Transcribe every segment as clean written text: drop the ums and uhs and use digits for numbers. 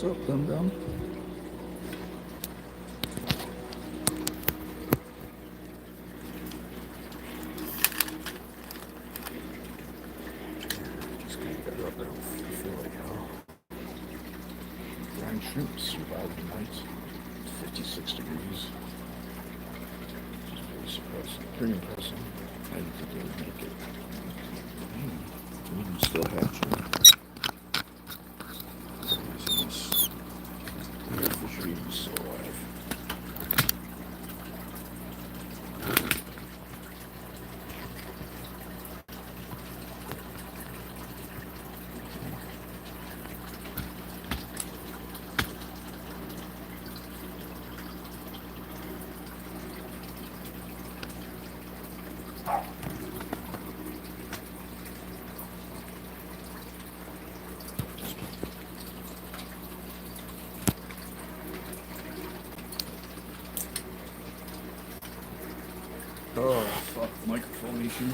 What's up, Gum Gum? Just kind of got up there. I feel like Brian Shrimp survived the night. 56 degrees. Just pretty surprising. Pretty impressive. I didn't think they would make it. Even still hatching. Craziness. The fish are even still alive. Oh, fuck. Microphone issue.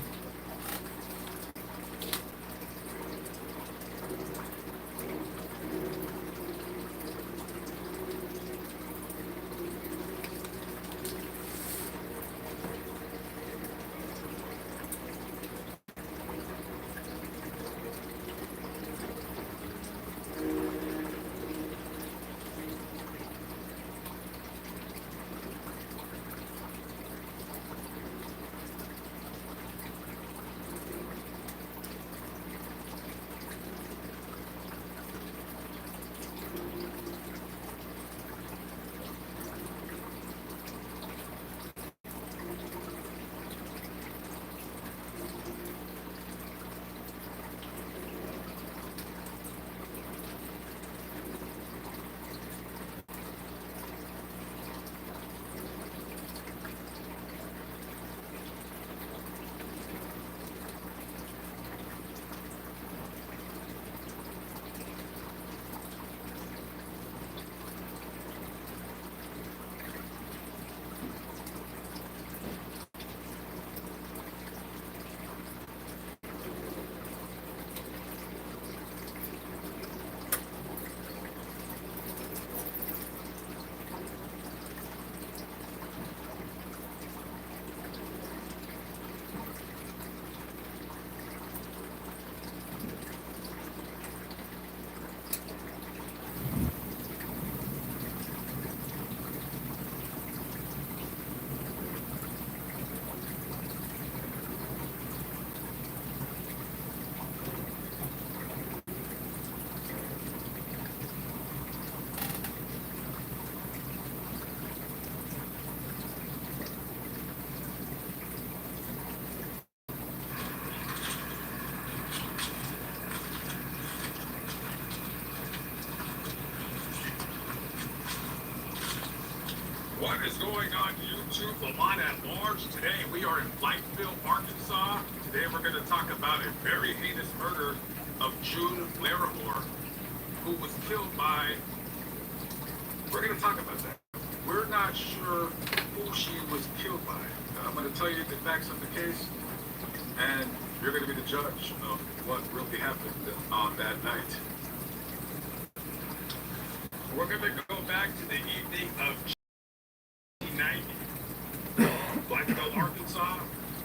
What is going on YouTube? Lamont at Large. Today we are in Blytheville, Arkansas. Today we're going to talk about a very heinous murder of June Larimore, who was killed by... We're going to talk about that. We're not sure who she was killed by. I'm going to tell you the facts of the case, and you're going to be the judge of what really happened on that night. We're going to go back to the evening of 1990, Blytheville, Arkansas,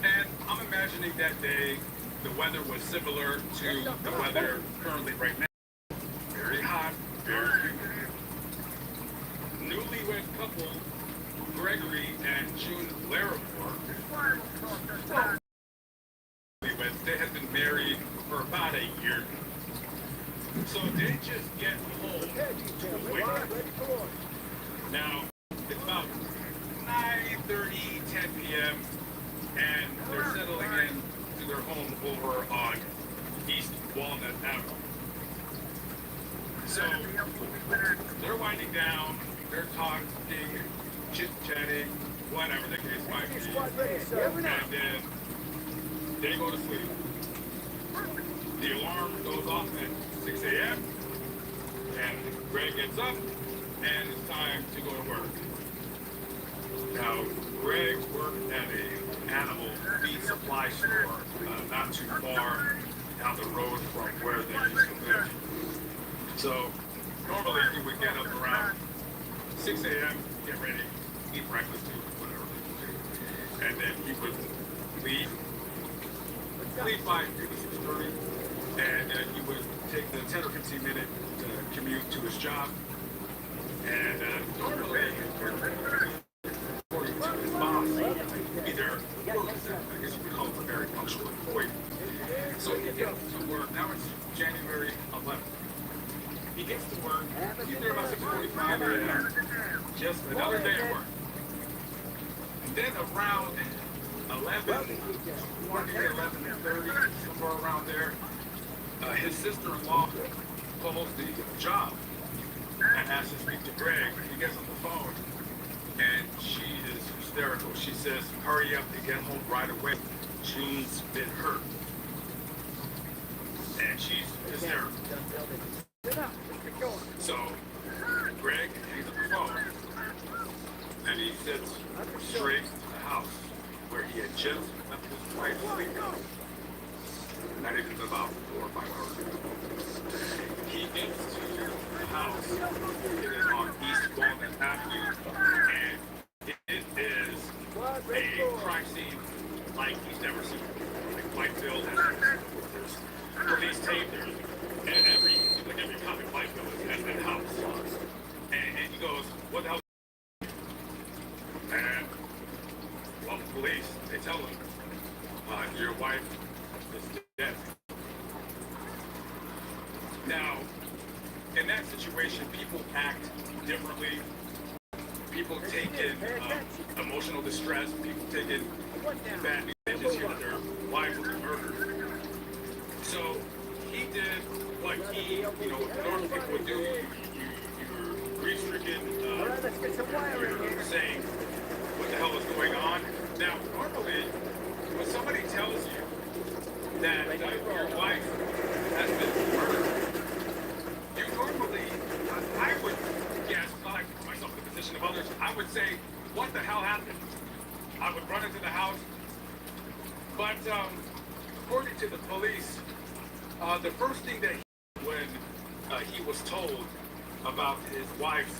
and I'm imagining that day the weather was similar to the weather currently right now. Very hot, very humid. Newlywed couple Gregory and June Larimore, they had been married for about a year. So they just get home to a wedding. Now, it's about 9:30, 10 p.m., and they're settling in to their home over on East Walnut Avenue. So they're winding down, they're talking, chit-chatting, whatever the case might be, and then they go to sleep. The alarm goes off at 6 a.m., and Greg gets up, and it's time to go to work. Now, Greg worked at an animal feed supply store not too far down the road from where they used to live. So Normally he would get up around 6 a.m., get ready, eat breakfast, do whatever people do. And then he would leave by 6:30, and he would take the 10 or 15 minute commute to his job. And normally, according to his boss, either, well, I guess you could call him a very punctual employee. So he gets to work, now it's January 11th. He gets to work, he's there about 6:45 a.m., just another day at work. And then around 11:20, 11:30, somewhere around there, his sister-in-law calls the job and asks to speak to Greg. He gets on the phone, and she is hysterical. She says, hurry up and get home right away. June's been hurt. And she's hysterical. So, Greg hangs up the phone, and he sits straight to the house where he had just left his wife sleeping. Not even about 4 or 5 hours ago. He gets to the house. It is on East Walnut Avenue, and it is a crime scene like he's never seen. Like Whitefield has. There's police tape. There's every cop in Whitefield is at that house. And he goes, "What the hell?" And well, the police, they tell him, "Your wife is dead." Now, in that situation, people act differently. People take in emotional distress. People take in bad news. They just hear that their wife was murdered. So he did what normal people would do. You're grief-stricken. You're saying, "What the hell is going on?" Now, normally, when somebody tells you that your wife has been murdered, you normally, I would guess, not like put myself in the position of others, I would say, what the hell happened? I would run into the house. But according to the police, the first thing that when he was told about his wife's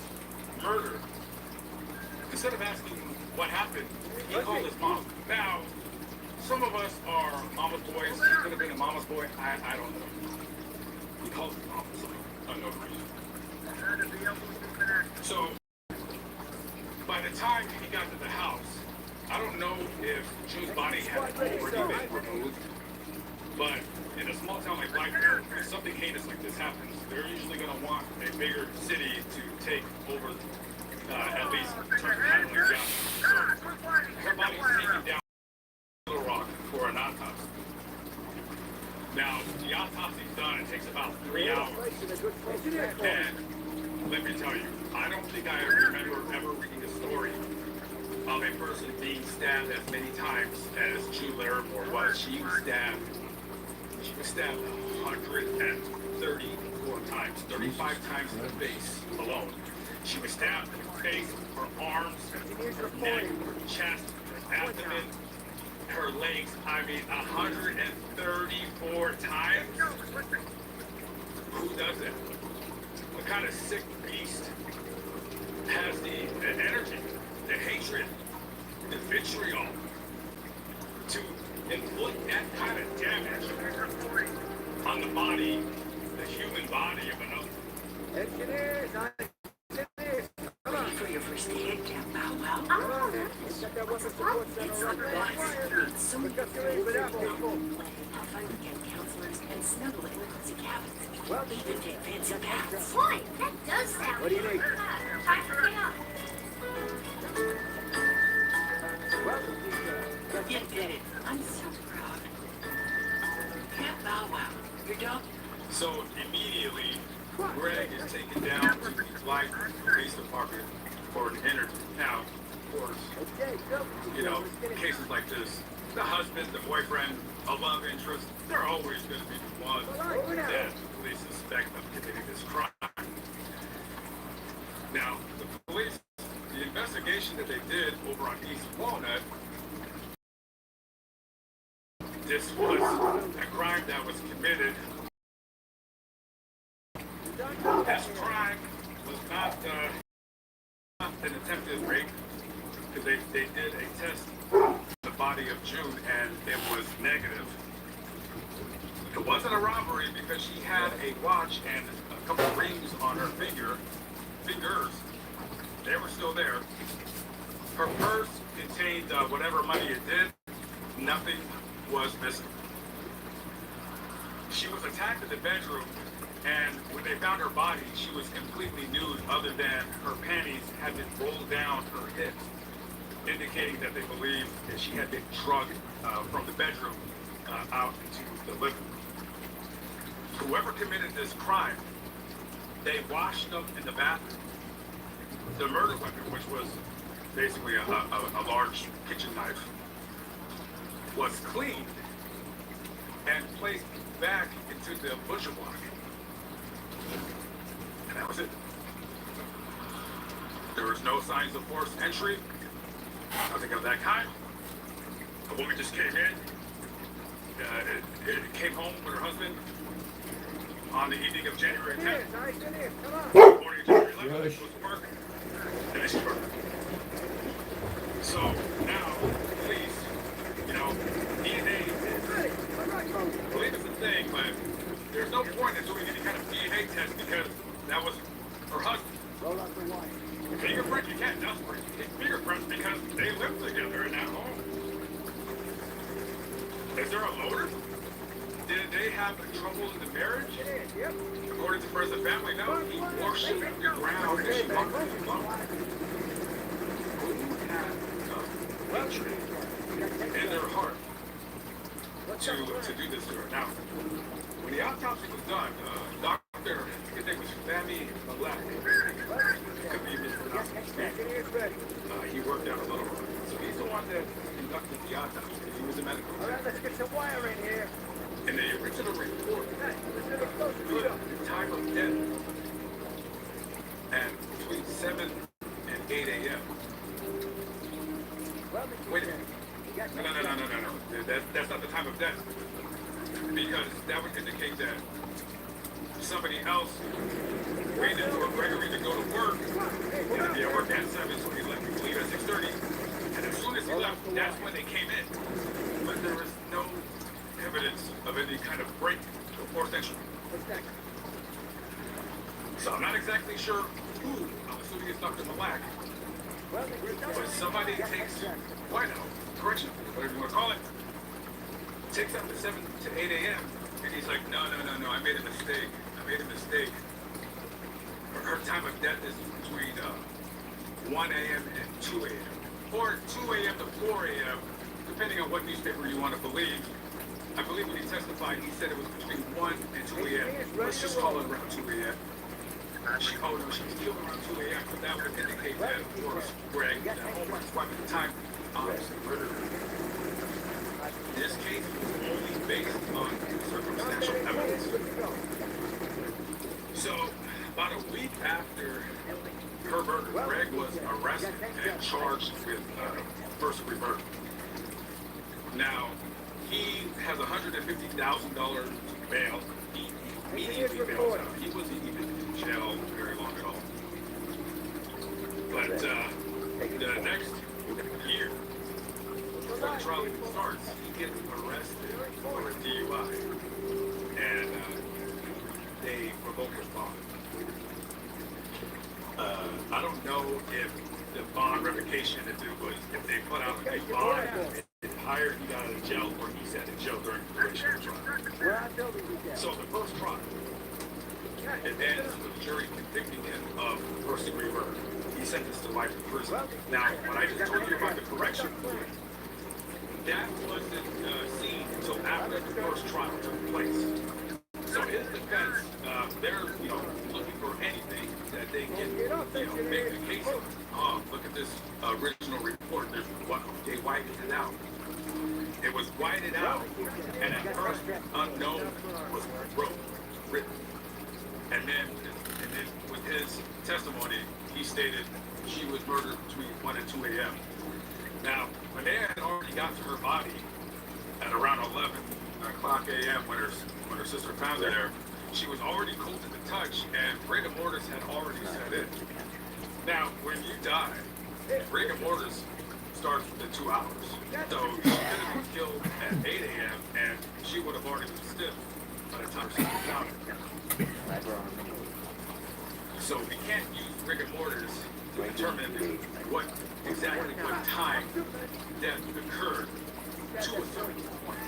murder, instead of asking what happened, he called his mom. Now, some of us are mama's boys. He could have been a mama's boy. I don't know. He called his mom for some unknown reason. So, by the time he got to the house, I don't know if June's body had already been removed, but in a small town like Whitefield, if something heinous like this happens, they're usually going to want a bigger city to take over, at least in terms of handling justice. So, her body was taken down to Little Rock for an autopsy. Now, the autopsy's done. It takes about 3 hours. And let me tell you, I don't think I remember ever reading a story of a person being stabbed as many times as June Larimore was. She was stabbed 134 times, 35 times in the face alone. She was stabbed in the face, her arms, her neck, her chest, her abdomen, her legs. I mean, 134 times? Who does that? What kind of sick beast has the energy, the hatred, the vitriol to inflict that kind of damage on the body, the human body of another? Engineers, Ready for your first day at Camp Bow Wow? Oh, it's like a bus. It's the best. It's so many things. Have fun with camp counselors and snuggle in cozy cabins. Even take fancy baths. Boy, that does sound What do you good. need? Time to clean up. You did it. I'm so proud. Camp Bow Wow. Your dog? So immediately, Greg is taken down to the Blythe Police Department for an interview. Now, of course, cases like this, the husband, the boyfriend, a love interest, they're always going to be the ones that they suspect of committing this crime. Now, the police, the investigation that they did over on East Walnut, this was a crime that was committed This crime was not an attempted rape, because they did a test on the body of June and it was negative. It wasn't a robbery because she had a watch and a couple rings on her fingers. They were still there. Her purse contained whatever money it did. Nothing was missing. She was attacked in the bedroom, and when they found her body, she was completely nude other than her panties had been rolled down her hips, indicating that they believed that she had been drugged from the bedroom out into the living room. Whoever committed this crime, they washed up in the bathroom. The murder weapon, which was basically a large kitchen knife, was cleaned and placed back into the butcher block. And that was it. There was no signs of forced entry, nothing of that kind. The woman just came in, came home with her husband on the evening of January 10th. Nice in here. Come on. The morning of January 11th, she was to work, and then she murdered. So now, police, DNA, I believe it's a thing, but there's no point in doing any kind of DNA test because that was her husband. Roll up the wine. Fingerprint, you can't just take fingerprints because they live together in that home. Is there a motive? Did they have trouble in the marriage? Yep. According to friends and family, no. He worshipped the ground and she walked with him alone. Who had hatred in their heart to do this to her? Now, when the autopsy was done, Dr. his name was Fami Malek. Could be mispronounced his name. He worked out a little. So he's the one that conducted the autopsy. He was a medical All right, let's get some wire in here. in the original report, Hey, let's get it close. put the time of death and between 7 and 8 a.m. Wait a minute. No. That's not the time of death. Because that would indicate that somebody else waited for Gregory to go to work. And if he had worked at 7, so he left to leave at 6:30. And as soon as he left, that's when they came in. But there was no evidence of any kind of break or forced entry. So I'm not exactly sure who, I'm assuming it's Dr. Malak, but somebody takes whiteout, correction, whatever you want to call it, takes up to 7 to 8 a.m. and he's like, no, I made a mistake. Her time of death is between 1 a.m. and 2 a.m. or 2 a.m. to 4 a.m., depending on what newspaper you want to believe. I believe when he testified, he said it was between 1 and 2 a.m. Let's just call it around 2 a.m. She was killed around 2 a.m., so that would indicate that, of course, Greg, that Holman's wife at the time, obviously murdered her. This case was only based on circumstantial evidence. So, about a week after her murder, Greg was arrested and charged with first-degree murder. Now, he has $150,000 bail. He immediately bails out. He wasn't even in jail very long at all. But the next year, before the trial even starts, he gets arrested for a DUI. And they revoke his bond. I don't know if the bond revocation, if they put out a big bond, hired he got out of jail or he sat in jail during the duration of the trial. So the first trial, it ends with the jury convicting him of first-degree murder. He's sentenced to life in prison. Now, when I just told you about the correction, that wasn't seen until after the first trial took place. So his defense, they're looking for anything that they can make the case of. Look at this original report. They whited it out. It was whited out, and at first unknown was written. And then with his testimony, he stated she was murdered between 1 and 2 a.m. Now, when they had already got to her body at around 11 o'clock a.m. when her sister found her there, she was already cold to the touch, and rigor mortis had already set in. Now, when you die, rigor mortis starts within 2 hours. So she could have been killed at 8 a.m. and she would have already been stiff by the time she was out. So we can't use rigor mortis to determine exactly what time death occurred to a certain point.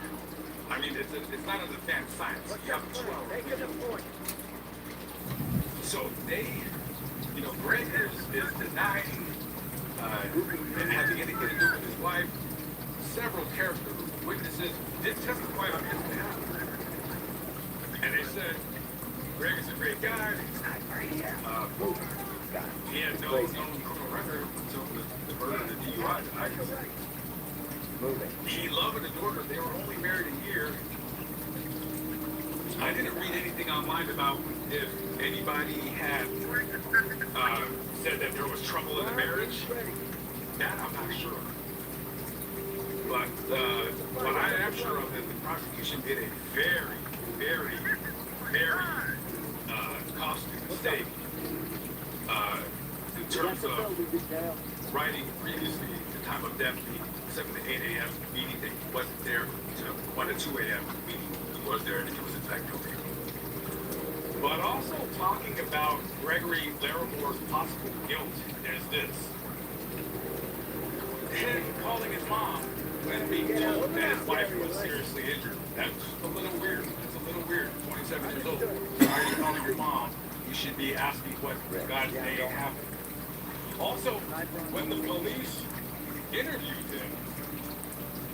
I mean, it's not an advanced science. You have a 2-hour window. So they, Greg is denying having anything to do with his wife. Several character witnesses did testify on his behalf. And they said, Greg is a great guy. He had no known criminal record until the murder and the DUI. He loved and adored her. They were only married a year. I didn't read anything online about if anybody had said that there was trouble in the marriage. That I'm not sure. But what I am sure of is the prosecution did a very, very, very costly mistake in terms of writing previously the time of death being 7 to 8 a.m., meaning that he wasn't there to 1 to 2 a.m., meaning he was there and he was in fact guilty. But also talking about Gregory Laramore's possible guilt is this. Him calling his mom and being told that his wife was seriously injured. That's a little weird. That's a little weird. 27 years old. Why are you calling your mom? You should be asking what God's name happened. Also, when the police interviewed him,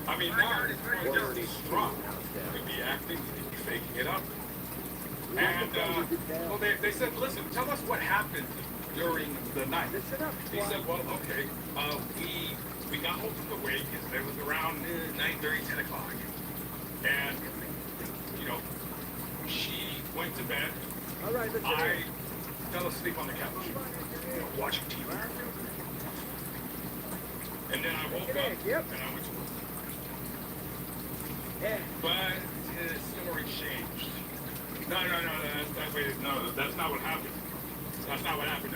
I mean, now it's going to be strong. He could be acting, he could be faking it up. And, well, they said, listen, tell us what happened during the night. He said, well, okay, we got home from the wake, and it was around 9:30, 10 o'clock. And, she went to bed. I fell asleep on the couch, watching TV. And then I woke up, and I went to work. But his story changed. No, that's not what happened. That's not what happened,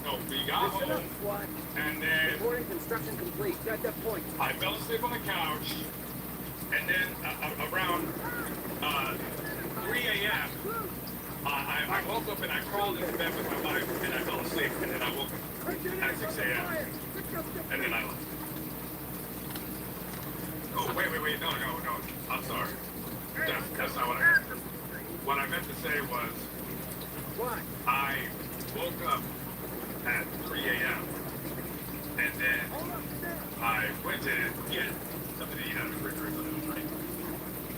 no, we got home, and then Reporting construction complete. Got that point. I fell asleep on the couch, and then around 3 a.m., I woke up and I crawled into bed with my wife, and I fell asleep, and then I woke up at 6 a.m., and then I left. Oh, wait, no, I'm sorry. That's not what I meant. What I meant to say was, I woke up at 3 a.m. and then I went to get something to eat out of the refrigerator,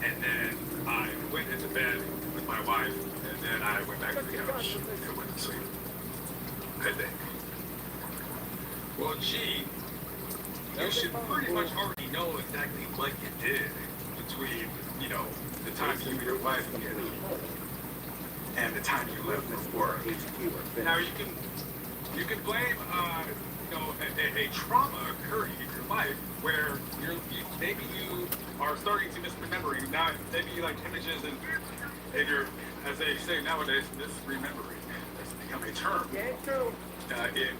and then I went into bed with my wife, and then I went back to the couch and went to sleep. I think. Well, gee, you should pretty much already know exactly what you did between, the time you and your wife get and the time you left for work. Now you can blame a trauma occurring in your life where maybe you are starting to misremember. Now maybe like images and your, as they say nowadays, misremembering has become a term in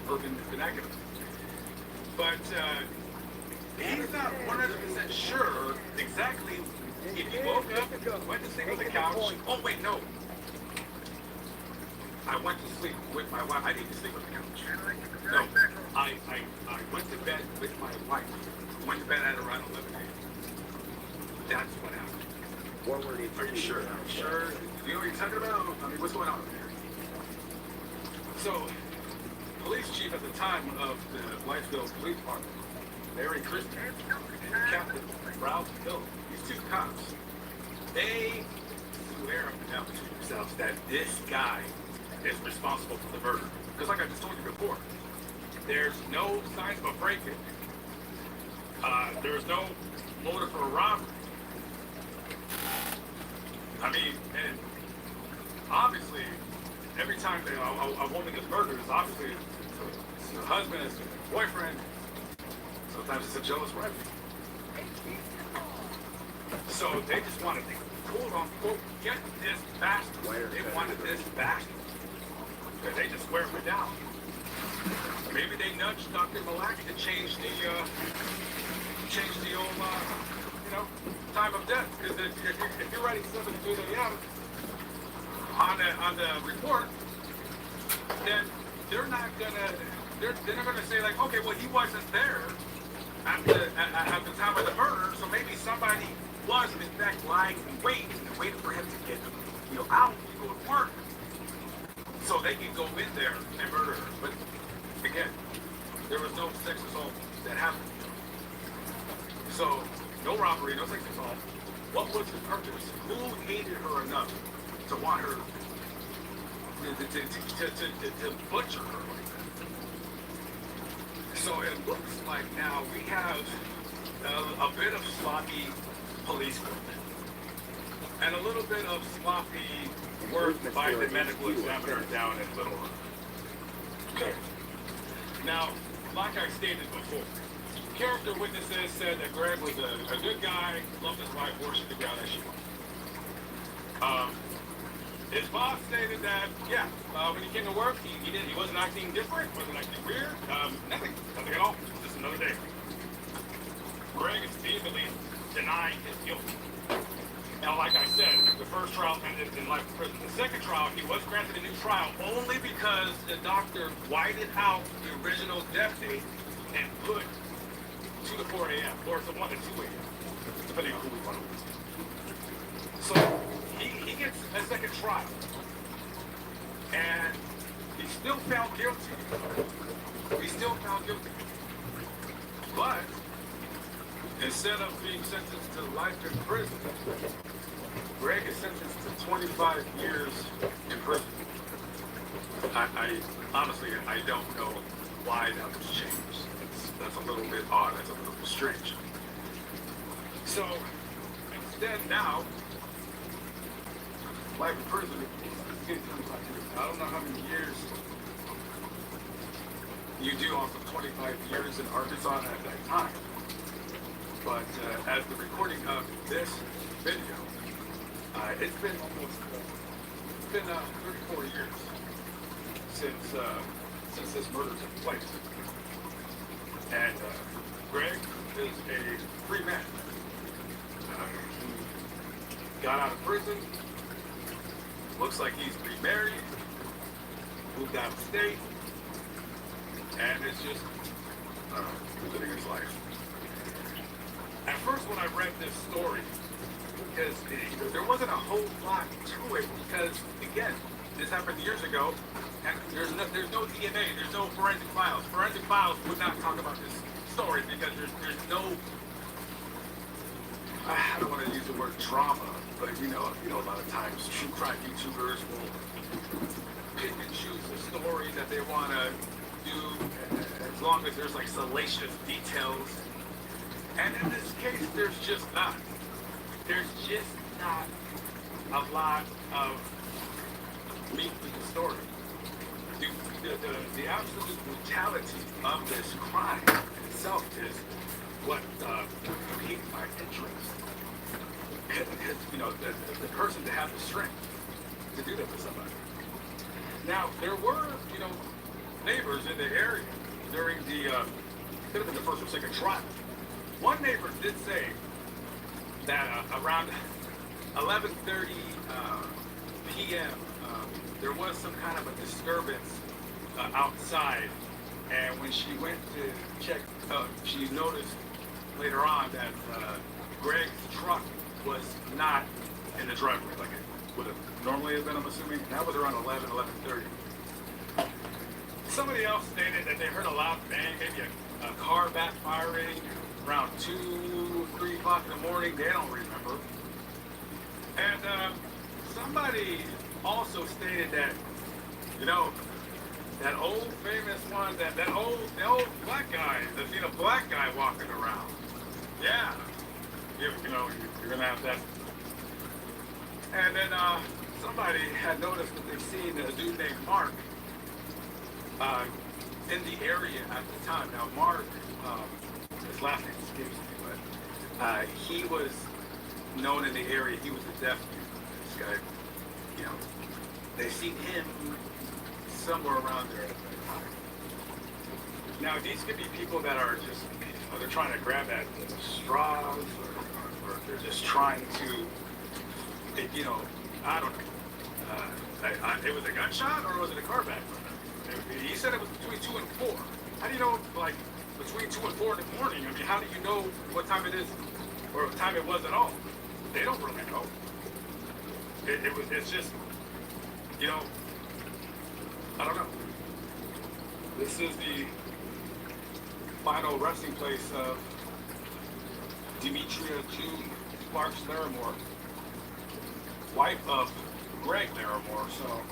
urban vernacular. But he's not 100% sure exactly if he woke up, went to sleep on the couch. Oh, wait, no. I went to sleep with my wife. I didn't sleep on the couch. No, I went to bed with my wife. Went to bed at around 11 a.m. That's what happened. Are you sure? Sure? You know what you're talking about? I mean, what's going on here? So, police chief at the time of the Blytheville Police Department, Larry Christian, and Captain Ralph Hill, these two cops, they swear up and down to themselves that this guy is responsible for the murder. Because like I just told you before, there's no signs of a break-in. There's no motive for a robbery. I mean, and obviously, every time a woman is murdered, it's obviously it's a husband, it's a boyfriend, sometimes it's a jealous wife. So they just wanted to quote unquote get this bastard. They wanted this bastard. Because they just swear it down. Maybe they nudged Dr. Malaki to change the old, time of death. Because if you're writing 7 a.m. on the report, then they're not gonna say like, okay, well he wasn't there at the time of the murder, so maybe somebody was in fact lying in wait and waiting for him to get out and go to work, so they can go in there and murder her. But again, there was no sex assault that happened. So no robbery, no sex assault. What was the purpose? Who hated her enough to want her to butcher her like that? So it looks like now we have a bit of sloppy police work and a little bit of sloppy work by the medical examiner down in Little Rock. Okay. Now, like I stated before, character witnesses said that Greg was a good guy, loved his wife, worshipped the ground as she was. His boss stated that, when he came to work, he wasn't acting different, wasn't acting weird, nothing at all. Just another day. Greg is vehemently denying his guilt. Now, like I said, the first trial ended in life in prison. The second trial, he was granted a new trial only because the doctor whited out the original death date and put 2 to 4 a.m. or to 1 to 2 a.m. depending on who we want to listen. So he gets a second trial, and he's still found guilty. But instead of being sentenced to life in prison, Greg is sentenced to 25 years in prison. I honestly, I don't know why that was changed. That's a little bit odd. That's a little bit strange. So instead now, life in prison is getting 25 years. I don't know how many years you do off of 25 years in Arkansas at that time. But as the recording of this video, it's been 34 years since this murder took place. And Greg is a free man. He got out of prison. Looks like he's remarried, moved out of state, and it's just living his life. At first, when I read this story, because there wasn't a whole lot to it, because again, this happened years ago, and there's no DNA, there's no forensic files. Forensic files would not talk about this story because there's no, I don't want to use the word drama, but you know, a lot of times true crime YouTubers will pick and choose the story that they want to do, as long as there's like salacious details. And in this case, there's just not. There's just not a lot of meat to the story. The absolute brutality of this crime itself is what piqued my interest. Because, the person to have the strength to do that to somebody. Now, there were, neighbors in the area during the, could have been the first or second trial. One neighbor did say that around 11:30 p.m., there was some kind of a disturbance outside, and when she went to check, she noticed later on that Greg's truck was not in the driveway like it would have normally have been, I'm assuming. That was around 11:30. Somebody else stated that they heard a loud bang, maybe a car backfiring around 2, 3 o'clock in the morning. They don't remember. And somebody also stated that, that old famous one, the old black guy, the black guy walking around. Yeah. You're going to have that. And then somebody had noticed that they'd seen a dude named Mark in the area at the time. Now, Mark, his last name escapes me, but he was known in the area he was a deaf man. This guy, you know, they seen him somewhere around there. Now, these could be people that are just, they're trying to grab at straws, or they're just trying to, you know, I don't know. It was a gunshot, or was it a car back? He said it was between 2 and 4. How do you know, like, between 2 and 4 in the morning? I mean, how do you know what time it is, or what time it was at all? They don't really know. It's just, you know, I don't know. This is the final resting place of Demetria June Sparks Larimore, wife of Greg Larimore. So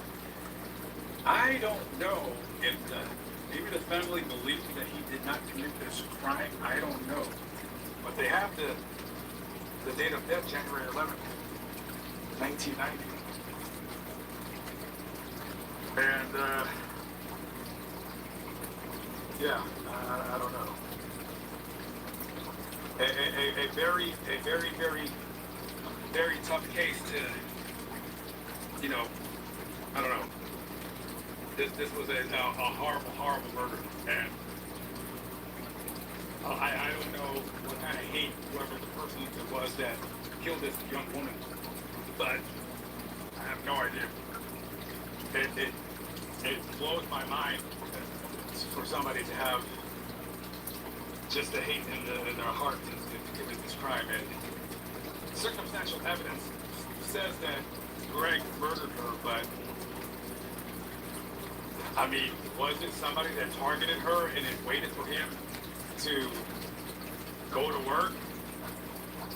I don't know if maybe the family believes that he did not commit this crime. I don't know, but they have the date of death, January 11th, 1990, and yeah, I don't know. A very, very tough case to, you know, I don't know. This was a horrible murder, and I don't know what kind of hate whoever the person it was that killed this young woman, but I have no idea. It blows my mind for somebody to have just the hate in their heart to commit this crime. And circumstantial evidence says that Greg murdered her, but I mean, was it somebody that targeted her and then waited for him to go to work?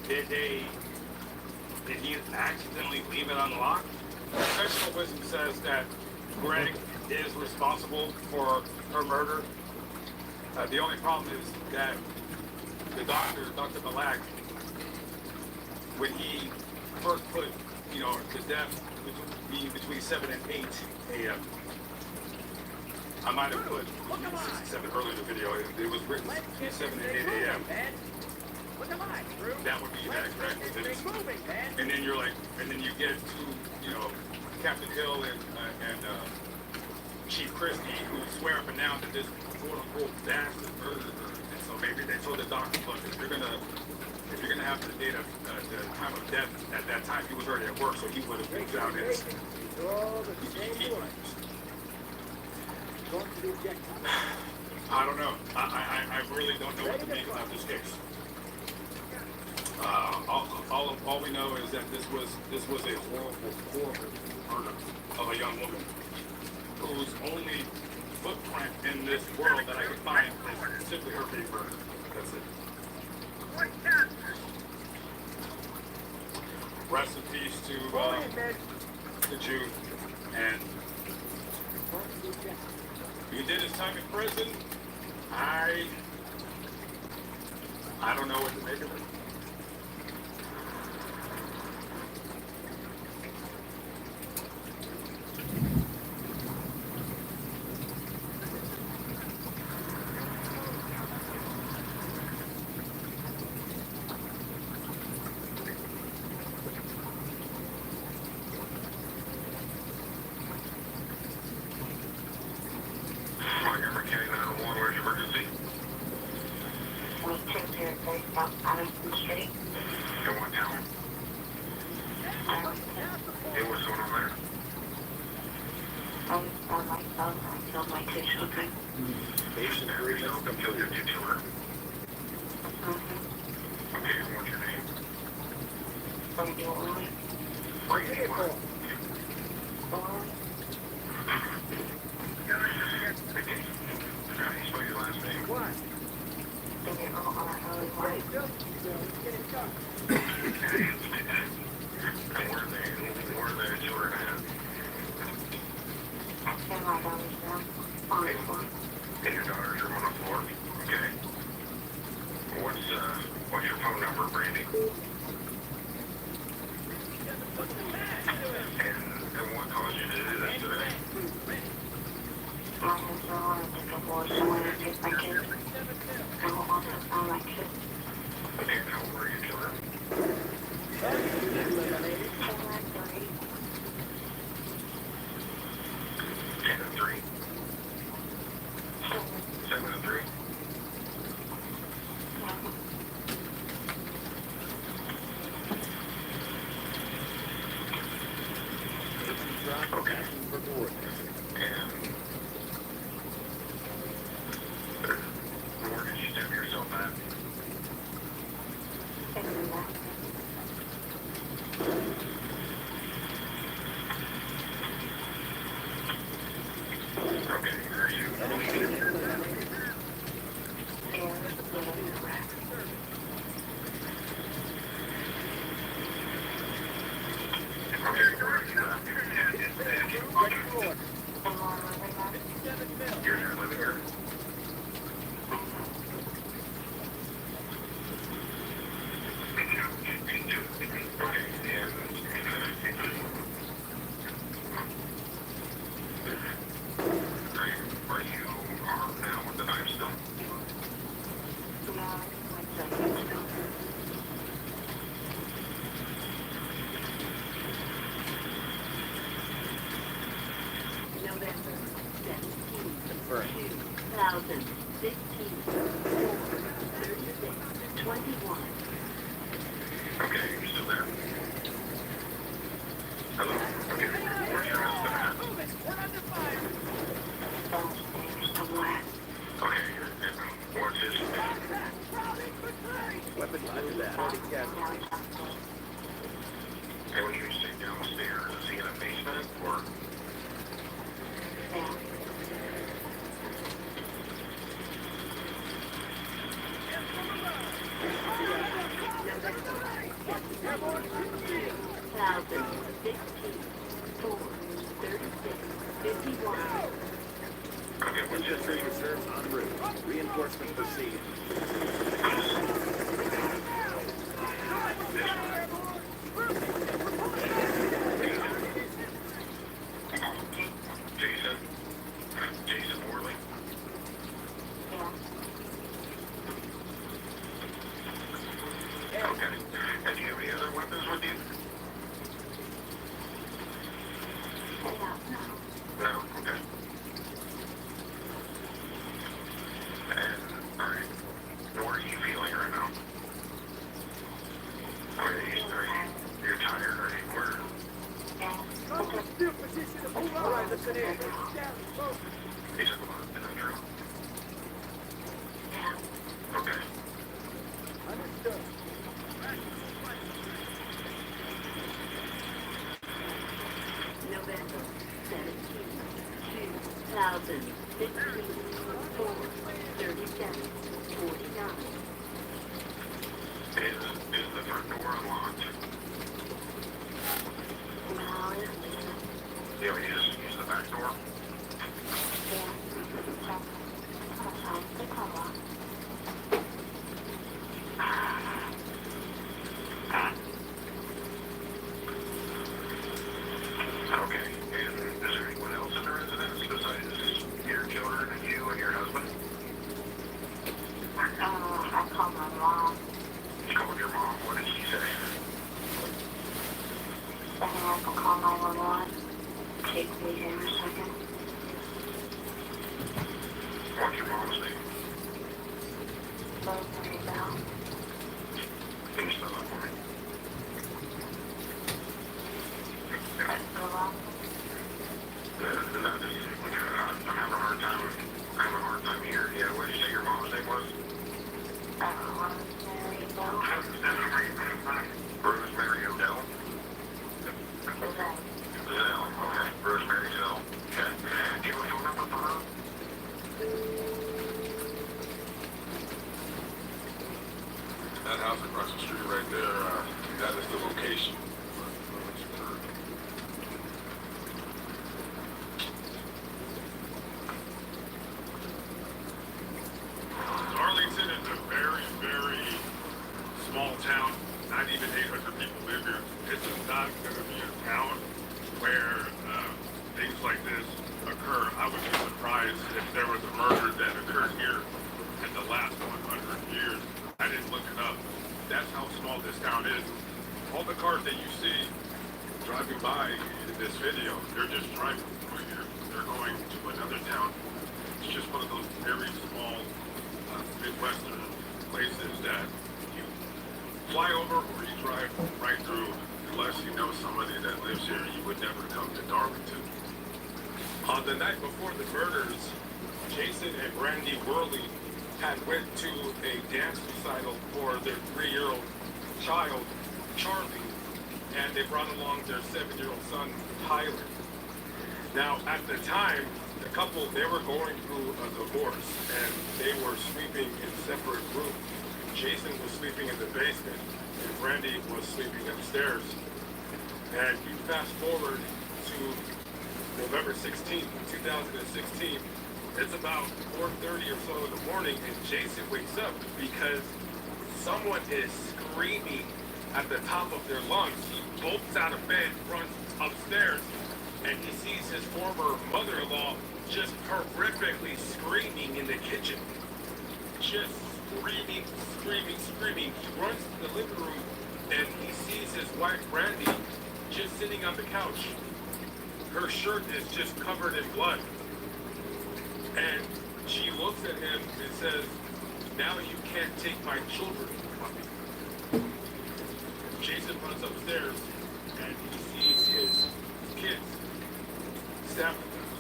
Did he accidentally leave it unlocked? Conventional wisdom says that Greg is responsible for her murder. The only problem is that the doctor, Dr. Malak, when he first put, you know, the death between 7 and 8 a.m. I might have put 6 and 7 earlier in the video. It was written between 7 and 8 a.m. That would be that correct. And then you're like, and then you get to, you know, Captain Hill and Chief Christie, who swear up and down that this quote-unquote bastard murdered her. And so maybe they told the doctor, look, if you're gonna have the date of the time of death at that time, he was already at work, so he would have been down his. I don't know. I really don't know what to make about this case. All we know is that this was a horrible murder of a young woman whose only footprint in this world that I could find is simply her being murdered. That's it. Rest in peace to June. And he did his time in prison. I don't know what to make of it. And your daughter's room on the floor? Okay. What's your phone number, Brandy? And what caused you to do this today? I just don't want to take a boy somewhere to take my kids. I don't want to find my kids. Okay, how old were your children? Second floor. 57 mil. You're living here? Okay, and are you armed now with the knife still? November 17th, Confirmed. 2015, 4:36, 21. Okay, you still there? Hello? Okay, where's your husband at? Okay, and what's his name? Weapons under that. Gas. And when you say downstairs, is he in a basement or? Okay, what's his Infantry name? reserves en route. Reinforcements proceed. Jason? Jason Morley? Okay. And do you have any other weapons with you? No? Okay. And, alright. How are you feeling right now? You're tired, are you? Where? All right, listen in. Is that true? Okay. Understood. November 17th, 2015, 4:37, 49. Is the front door unlocked? Yeah, we just use the back door. Okay, and is there anyone else in the residence besides your children and you and your husband? I call my mom. You called your mom, what did she say? I have to call 911. Take me here a second. What's your mom's name? Rosemary Bell. Can you spell that for me? Hello? I'm having a hard time here. Yeah, what did you say your mom's name was? Rosemary Bell. Rosemary Odell? Zell, okay. Rosemary Zell. Okay. Do you have a phone number for her? That house across the street right there, that is the location. Arlington is a very, very small town. Not even 800 people live here. This is not going to be a town where things like this occur. I would be surprised if there was a murder that occurred here in the last 100 years. I didn't look it up. That's how small this town is. All the cars that you see driving by in this video, they're just driving through here. They're going to another town. It's just one of those very small Midwestern places that you fly over or you drive right through. Unless you know somebody that lives here, you would never come to Darlington. On the night before the murders, Jason and Brandy Worley had went to a dance recital for their 3-year-old child, Charlie, and they brought along their 7-year-old son, Tyler. Now, at the time, the couple, they were going through a divorce, and they were sleeping in separate rooms. Jason was sleeping in the basement, and Brandy was sleeping upstairs. And you fast forward to November 16th, 2016. It's about 4:30 or so in the morning, and Jason wakes up because someone is screaming at the top of their lungs. He bolts out of bed, runs upstairs, and he sees his former mother-in-law just horrifically screaming in the kitchen. Just screaming, screaming, screaming. He runs to the living room, and he sees his wife, Randy, just sitting on the couch. Her shirt is just covered in blood. And she looks at him and says, "Now you can't take my children from me." Jason runs upstairs and he sees his kids stabbed to death.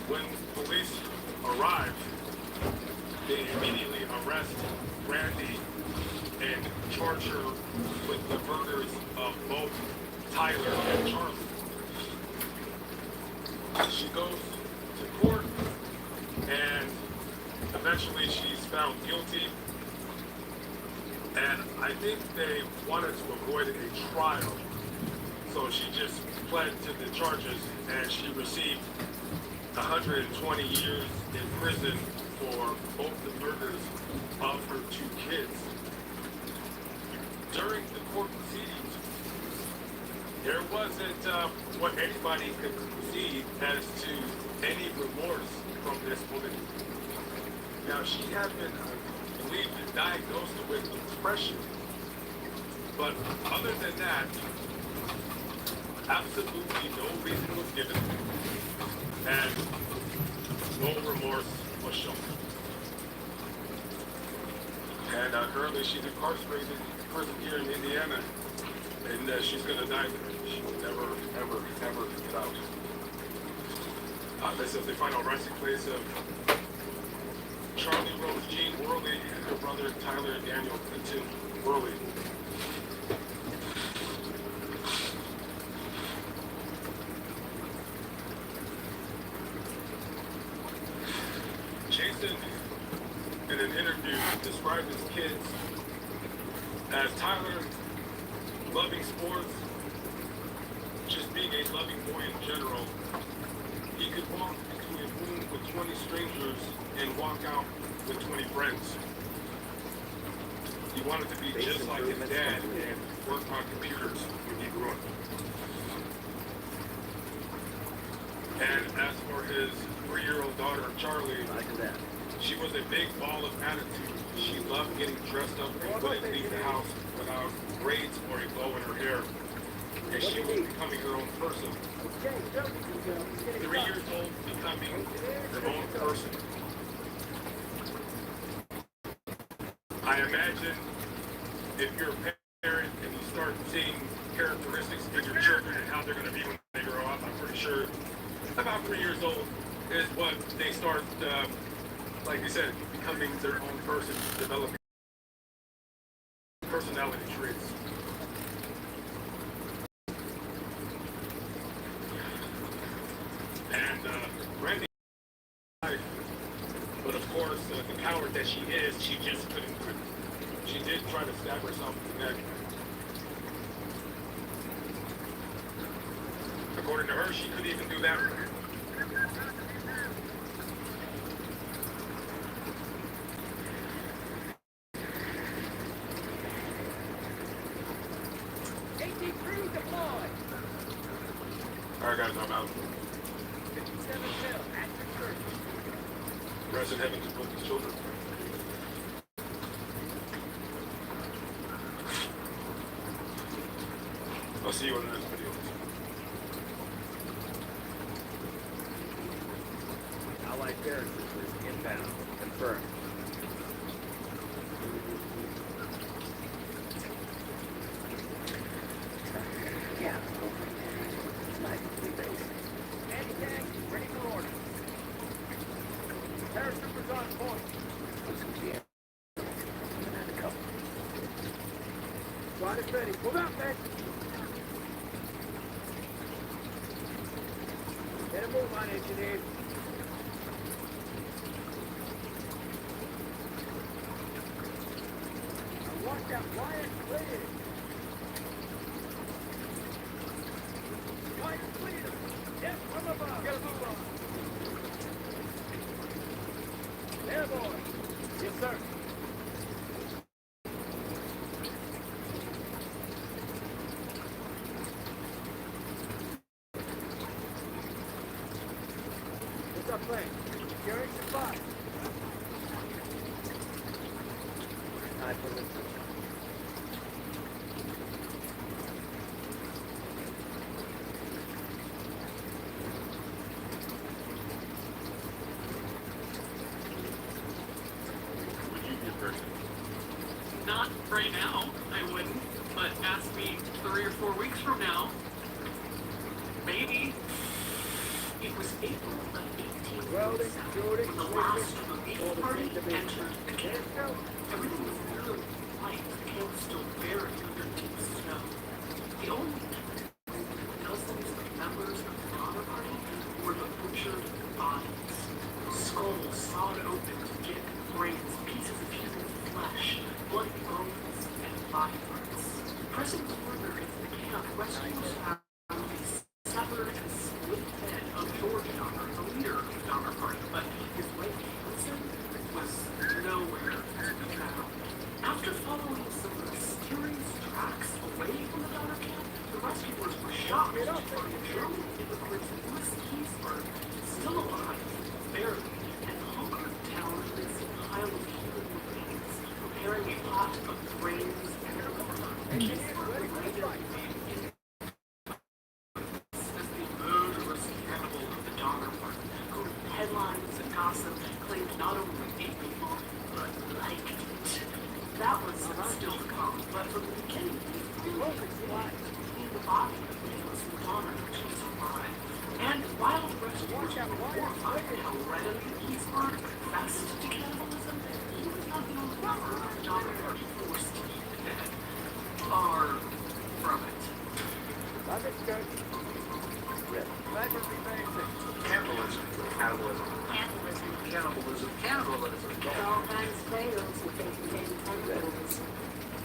When police arrive, they immediately arrest Randy and charge her with the murders of both Tyler and Charlie. She goes to court, and eventually she's found guilty. And I think they wanted to avoid a trial, so she just pled to the charges, and she received 120 years in prison for both the murders of her two kids. During the court proceedings, there wasn't what anybody could concede as to any remorse from this woman. Now, she had been believed and diagnosed with depression, but other than that, absolutely no reason was given, and no remorse was shown. And currently she's incarcerated in prison here in Indiana, and she's going to die there. She will never, ever, ever get out. This is the final resting place of Charlie Rose Jean Worley and her brother Tyler Daniel Clinton Worley. Jason, in an interview, described his kids as Tyler loving sports, just being a loving boy in general. He could walk into a room with 20 strangers and walk out with 20 friends. He wanted to be just like his dad and work on computers when he grew up. And as for his 3-year-old daughter, Charlie, she was a big ball of attitude. She loved getting dressed up and wouldn't leave the house without braids or a bow in her hair. And she was becoming her own person. 3 years old, becoming her own person. I imagine if you're a parent and you start seeing characteristics in your children and how they're going to be when they grow up, I'm pretty sure about 3 years old is what they start, like you said, becoming their own person, developing personality traits. And Randy died, but of course, the coward that she is, she just couldn't do it. She did try to stab herself in the neck. According to her, she couldn't even do that. Alright guys, I'm out. 57 Hill, Acton Church. Rest in heaven to both these children. I'll see you in the next video. Allied paratroopers inbound. Confirmed. Yeah. Nice to be based. Anti-tank, ready for order. Paratroopers on point. Squad is ready. Move out, man. Get a move on, engineer. Now watch out. Quiet, clear. Quiet. plane. Securing supply. Time for this. Would you be a person? Not right now, I wouldn't, but ask me 3 or 4 weeks from now. Maybe. It was April of 1847 Welding, shooting, when the last of the beef party entered the camp. Everything was nearly white, the camp was still buried under deep snow. The only dozens of members of the Donner Party were the butchered bodies. Skulls sawed open to get brains, pieces of human flesh, bloody bones, and body parts. Pressing further into the camp, rescuers found the severed and split head of George Donner, the leader of the Donner Party, but his wife Wilson was nowhere to be found. After following some mysterious tracks away from the Donner camp, the rescuers were shocked to find German immigrants Louis Keseberg still alive, barely, and hunkered down in this pile of human remains, preparing a pot of brains and liver. Keseberg related as the murderous cannibal of the Donner Party, who headlines and gossip claimed not only ate people, but liked it. That was still to come, but from the beginning, he really wanted to clean the body of Nicholas and Donner to survive. And while the rescuers were horrified at how readily Keseberg confessed to cannibalism, he was not the only member of the Donner Party forced to eat the dead. Far from it. Understood. Yes. Pleasure be basic. Cannibalism. Cannibalism. Cannibalism. Cannibalism. Cannibalism. There's all kinds of tales that they contain cannibalism.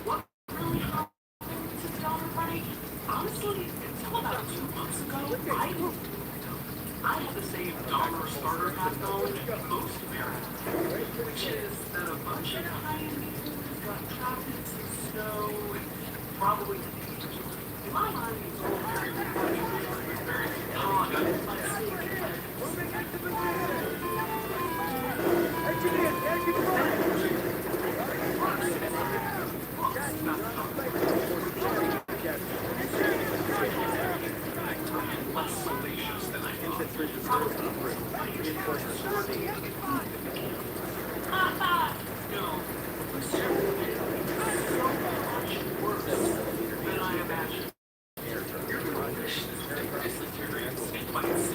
What really happened to the Donner Party? Honestly, until about 2 months ago, I didn't know. I had the same Donner starter pack knowledge as most Americans, which is that a bunch of pioneers got trapped in some snow and probably in my mind, it's all very very common. Moving into position. Engineer, take control. Less salacious than I thought. No, so much worse than I imagined. You're going to wish this very dysentery and snake bites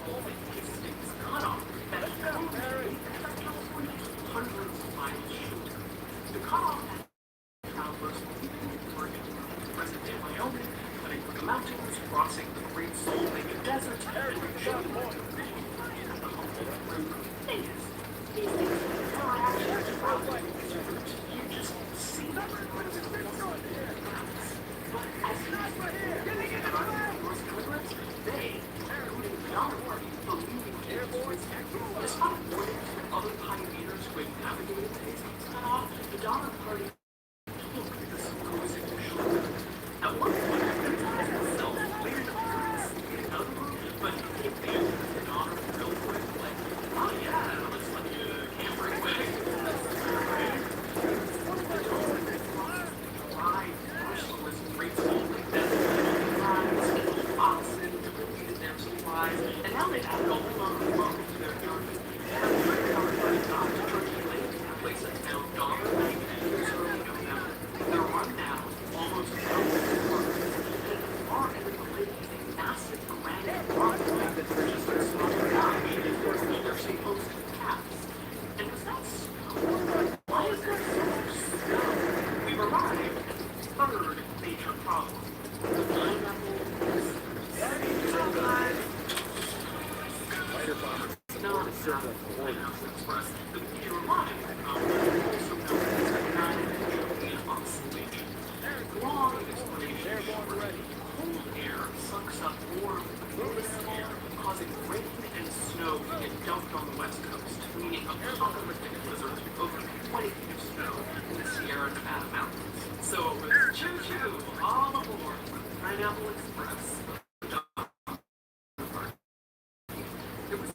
involving Hastings cutoff that California hundreds of miles short. The cutoff at travelers from Oregon, present-day Wyoming, cutting through the mountains, crossing the Great Salt Lake Desert, and reaching the Humboldt River. These things are actually traveling this route. You just see them when it's but as you North Carolina, they, including the Donner Party, believing despite warnings from other pioneers who had navigated the Hastings cutoff, the Donner Party took the supposed shortcut. At one point, the time itself made an appearance in another group, but it failed the Donner real quick, like, oh yeah, looks like you can't break away. And now they've had a whole lot of fun to their journey. Place that's now Donner Lake, early November. They're run now, almost and at the far end of the lake is a massive granite rock that just a small notch in their supposed caps. And was that snow? Why is there so much snow? We've arrived at the third major problem. The pineapple is not exactly the White House Express. The Peter Line, also known as the nine-dimensional oscillation. Long explanation short, cold air sucks up more of the moist air, causing rain and snow to get dumped on the west coast, meaning apocalyptic blizzards with over 20 feet of snow in the Sierra Nevada mountains. So it was choo-choo, all aboard for the Pineapple Express. There was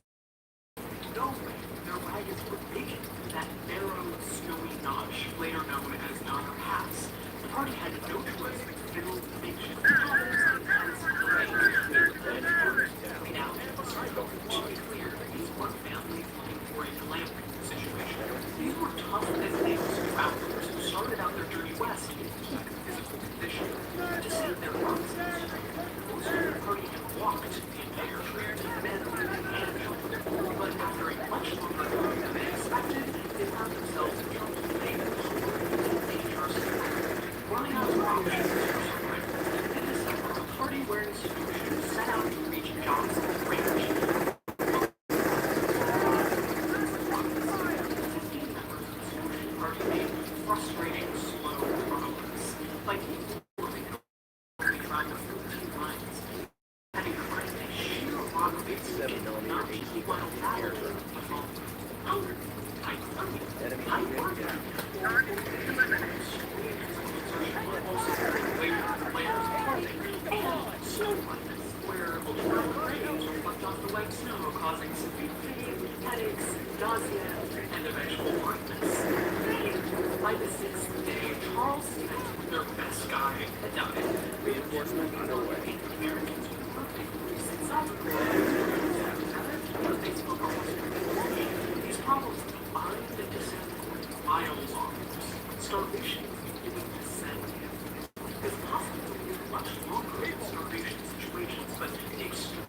no way their wagons were making that narrow, snowy notch, later known as Donner Pass. The party had no choice but to build makeshift cabins and tents in the lake near the red quarters. Now, to be clear, these weren't families looking for a glamping situation. These were tough as nails travelers who started out their journey west in peak physical condition. To save their lives, most of the party had walked the entire trip to men and children. But after a much longer journey than they expected, they found themselves in trouble with a dangerous road. Running out of options for survival, in December, a party wearing snowshoes set out to reach Johnson's Ranch. 15 members of the snowshoe party made frustrating, slow progress. By deforming the track of 13 miles, having to find a sheer rock face in the notch while tired of the phone. I worked and snow blindness, where ultraviolet rays reflect off the wet snow, causing severe pain, headaches, nausea, and eventual blindness. By the sixth day, Charles Smith, their best guy, had died. Reinforcement underway. Americans were perfectly successful. They spoke almost every language. These problems combined to descend miles on starvation beginning to descend. It's possible to live much longer in starvation situations, but the extreme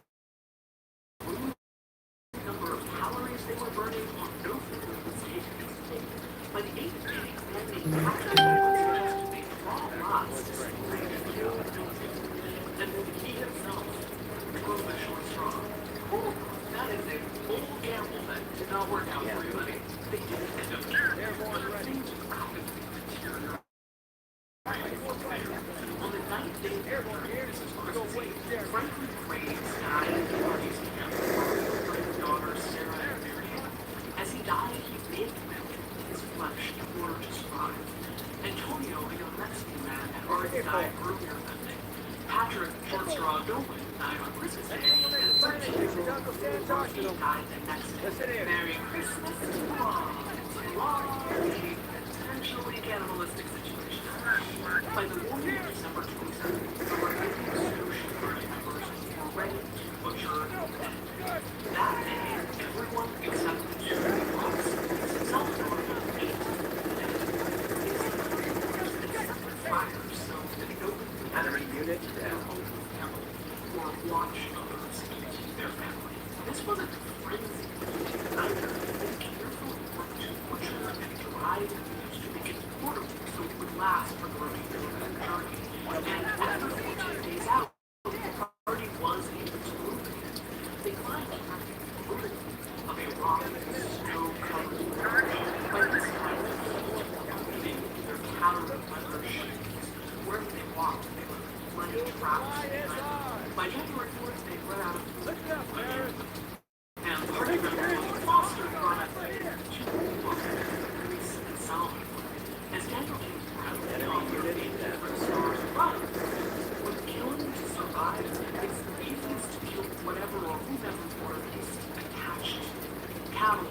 number of calories they were burning on no food was taken its toll. By the 8th day, they had suggested they draw lots to and then the key himself drove the short straw. Oh, that is a bold gamble that did not work out for you, buddy. They didn't end up caring, but things rapidly deteriorated. On the 9th day of their Mrs. Christie, Franklin Graves died at the party's camp, with his daughters Sarah and Miriam. As he died, he baked them into his flesh in order to survive. Antonio, a young Mexican man, had already died earlier that day. Patrick Short Straw Dolan died on Christmas Day, and 13-year-old Dorothy died the next day. Merry Christmas to all, and to all a potentially cannibalistic situation. By the morning of December 27th, the remaining snowshoe party members were ready to butcher the dead. That day, everyone except the Jerry Fox, self-Dorothy, ate the dead. They set fires so that nobody had any unit to their home temple or watch others eat their family. This wasn't frenzy either. They carefully worked to butcher and dry the meat to make it portable so it would last for the remainder of the journey. And after 14 days out, the party was able to move again. They climbed up the root of a rock snow-covered ridge. By this time, they moved their powder leather shoes. Wherever they walked, they were plenty of traps behind. By January 4th, they run out of food again. And party member Foster brought up two books, Greece and Solomon. As Daniel James Brown, the author of 8 Different Stars Above, when killing to survive, it's the easiest to kill whatever or whomever you are least attached to. Cattle,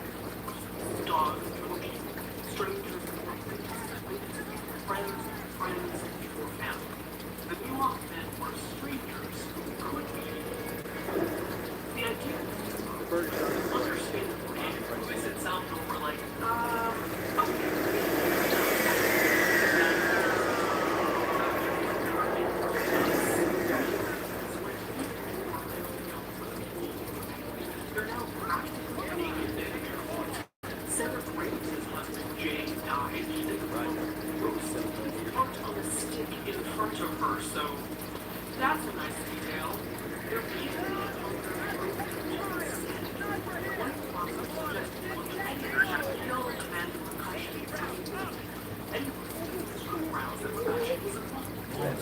dogs, cooking, strangers, or friends, or family. The Miwok men were strangers who could be. The idea was understandable, and the voice itself were like, okay. They're now practically naked and barefoot. Sarah Graves' husband, Jay, died in the road. Rose parked on a stick in front of her, so that's a nice detail. They're easily one person suggested looking at it had killed a man in the country. Anyone who roused the fashion was involved.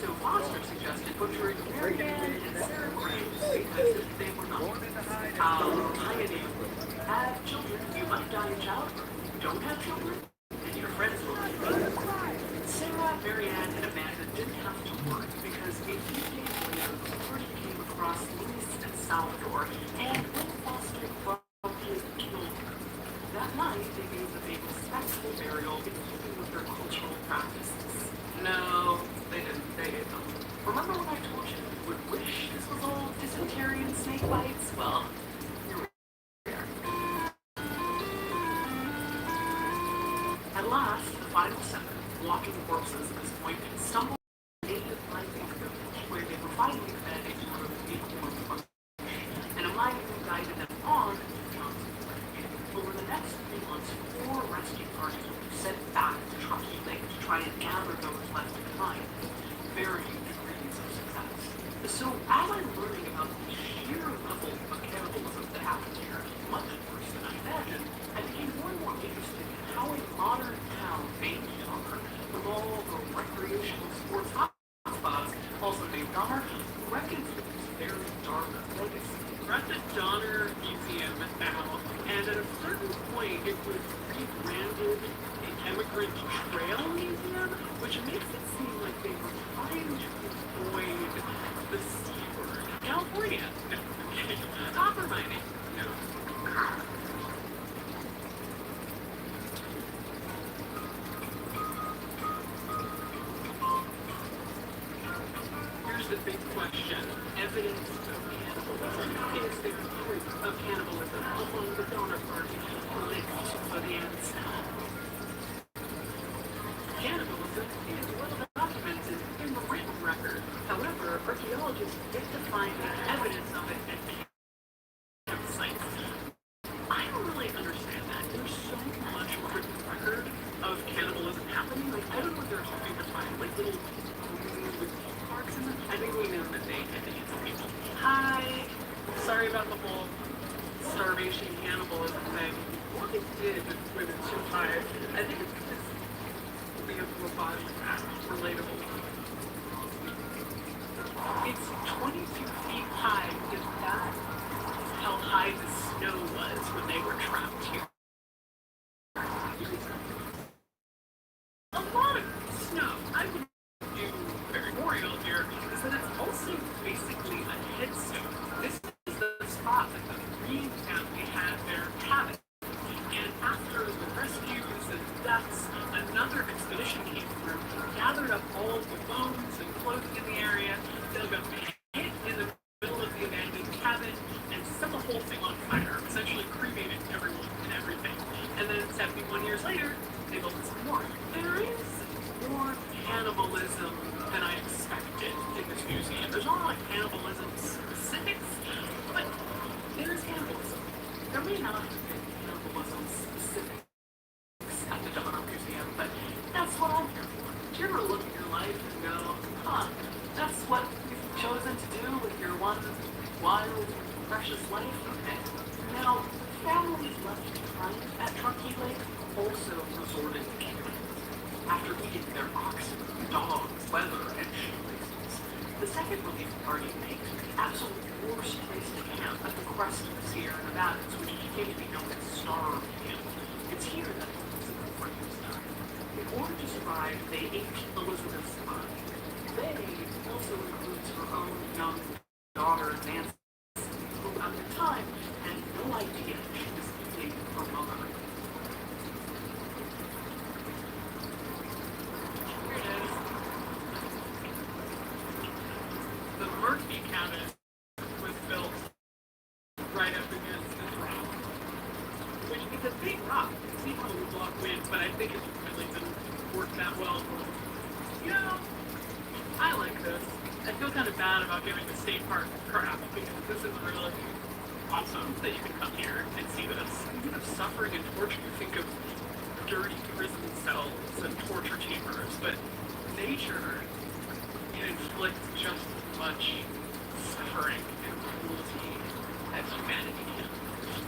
So Foster suggested butchering Marianne and Sarah Graves because they were not. Pioneer. Have children, you might die in childbirth. Don't have children, and your friends will be dead. Sarah, Marianne, and Amanda didn't have to worry because a few days later, the party came across Luis and Salvador, and when Foster promptly killed them. That night, they gave them a respectful burial in keeping with their cultural practices. No, they didn't. They didn't. Remember when I told you you would wish this was all dysentery and snake bites? Well, at last, the final seven, walking corpses at this point, stumbled on a native mining village where they were finally fed a sort of equal function. And a miner guided them on to Johnson Lake. Over the next 3 months, 4 rescue parties would be sent back to Truckee Lake to try and gather those left behind. Varying degrees of success. So as I'm learning about the sheer level of cannibalism that happened here, much worse than I imagined, I became more and more interested in how a modern town named Dahmer, with all the recreational sports hotspots, also named Dahmer, reckons with this very dark legacy. We're at the Donner Museum now, and at a certain point it was rebranded the Emigrant Trail Museum, which makes it seem like they were trying to avoid the C word. California. Copper mining. No. Here's the big question. Evidence of cannibalism. Is there proof of cannibalism among the Donner Party who lived for the ancestors? Cannibalism is well documented in the written record. However, archaeologists yet to find evidence of it at campsites. I don't really understand that. There's so much written record of cannibalism happening. Like, I don't know if they're hoping to find like little movies with parts in them. I think we know that they had to eat some people. Hi. Sorry about the whole starvation cannibalism thing. What they did with too high, I think it's because we have robots relatable. It's 22 feet high because that is how high the snow was when they were trapped here. A lot of snow. I would do very memorial here is that it's also basically a headstone. This is the spot that the Green family had their cabin. And after the rescues and deaths, another expedition came through, gathered up all the bones and clothing in the area, dug up a pit in the middle of the abandoned cabin, and set the whole thing on fire, essentially cremated everyone and everything. And then 71 years later, they built some more. There is more cannibalism than I expected in this museum. There's not a lot of cannibalism specific one wild, precious life. Now, families left behind at Truckee Lake also resorted to camping. After eating their oxen, dogs, leather, and shoelaces, the second relief party picked the absolute worst place to camp at the crest of the Sierra Nevadas, which came to be known as Star Camp. It's here that Elizabeth Franklin died. In order to survive, they ate Elizabeth's body. They also includes her own young daughter, Nancy, who at the time had no idea she was eating her mother. Here it is. The Murphy cabin was built right up against this rock, which is a big rock. See how we block wind, but I think it really didn't work that well. You know, I like this. I feel kind of bad about giving the state park crap because this is really awesome that you can come here and see this. Instead of suffering and torture, you think of dirty prison cells and torture chambers, but nature inflicts just as much suffering and cruelty as humanity can.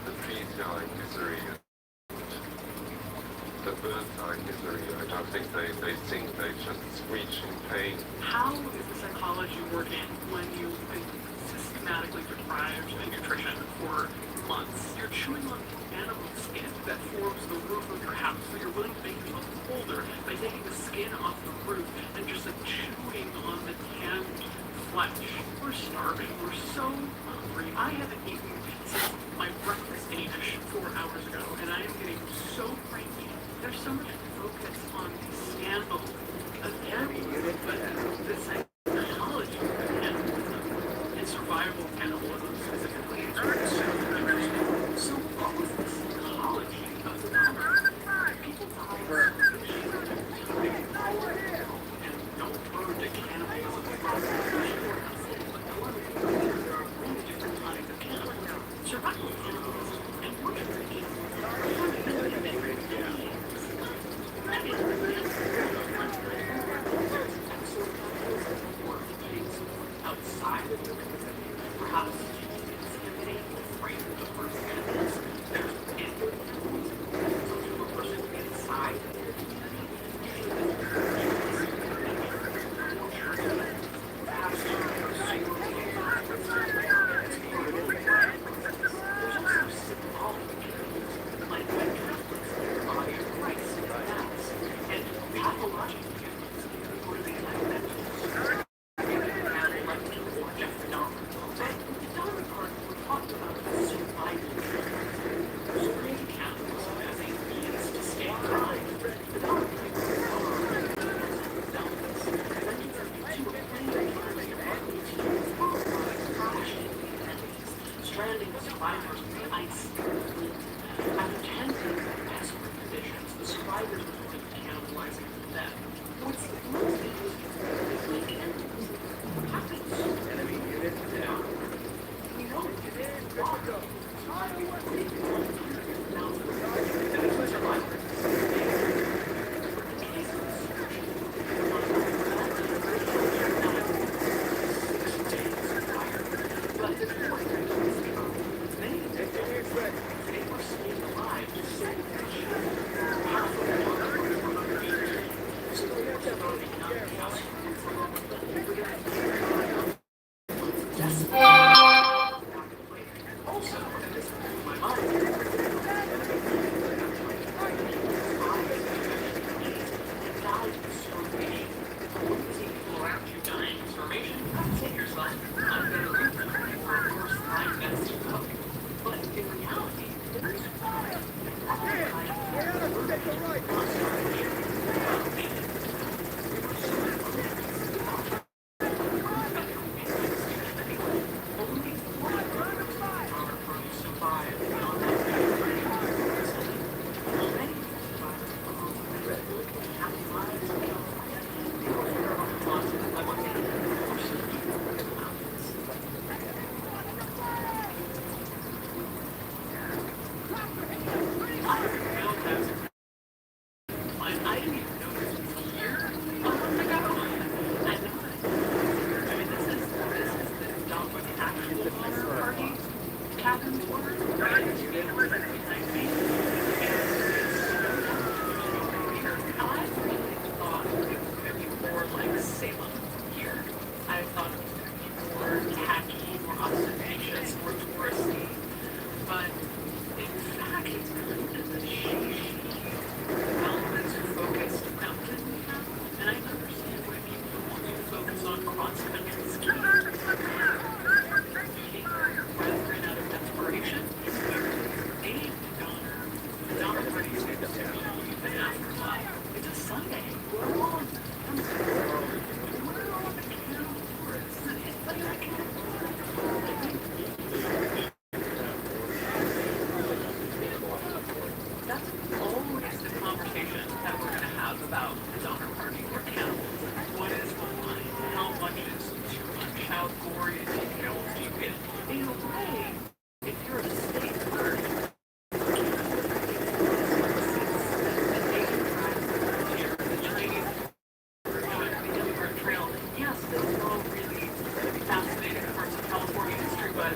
The trees are in misery. The birds are in misery. I don't think they sing, they just screech in pain. How is the psychology working when you've been systematically deprived of nutrition for months? You're chewing on animal skin that forms the roof of your house, so you're willing to make yourself colder by taking the skin off the roof and just like chewing on the tanned flesh. We're starving. We're so hungry. I haven't eaten since my breakfast ate-ish 4 hours ago, and I am getting so cranky. There's so much focus on scandal of cannibalism, but the psychology of cannibalism and survival cannibalism specifically is very so. So what was the psychology of the number? People die for and don't turn to cannibalism. There are many different kinds of cannibalism. Survival cannibalism and mortuary outside of the perhaps intimidating, afraid of the person enemies. There's a person inside of the stranding the survivors in the ice. After 10 days of desperate conditions, the survivors reported cannibalizing them. What's most interesting is like cannibalism happens. Enemy unit down. We know it is wrong. Now, the survivors.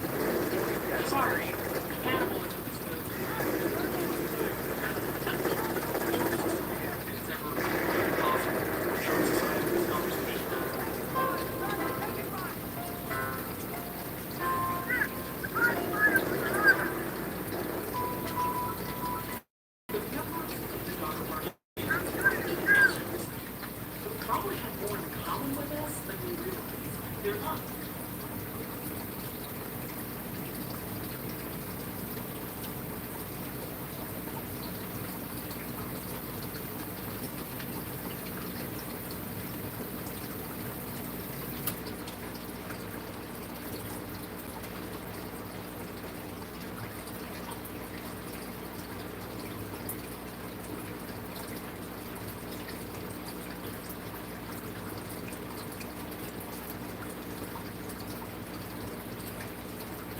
but sorry, cannibalism is it's ever possible for shark society this conversation. The networks of the dog park probably have more in common with us than we realize. They're not.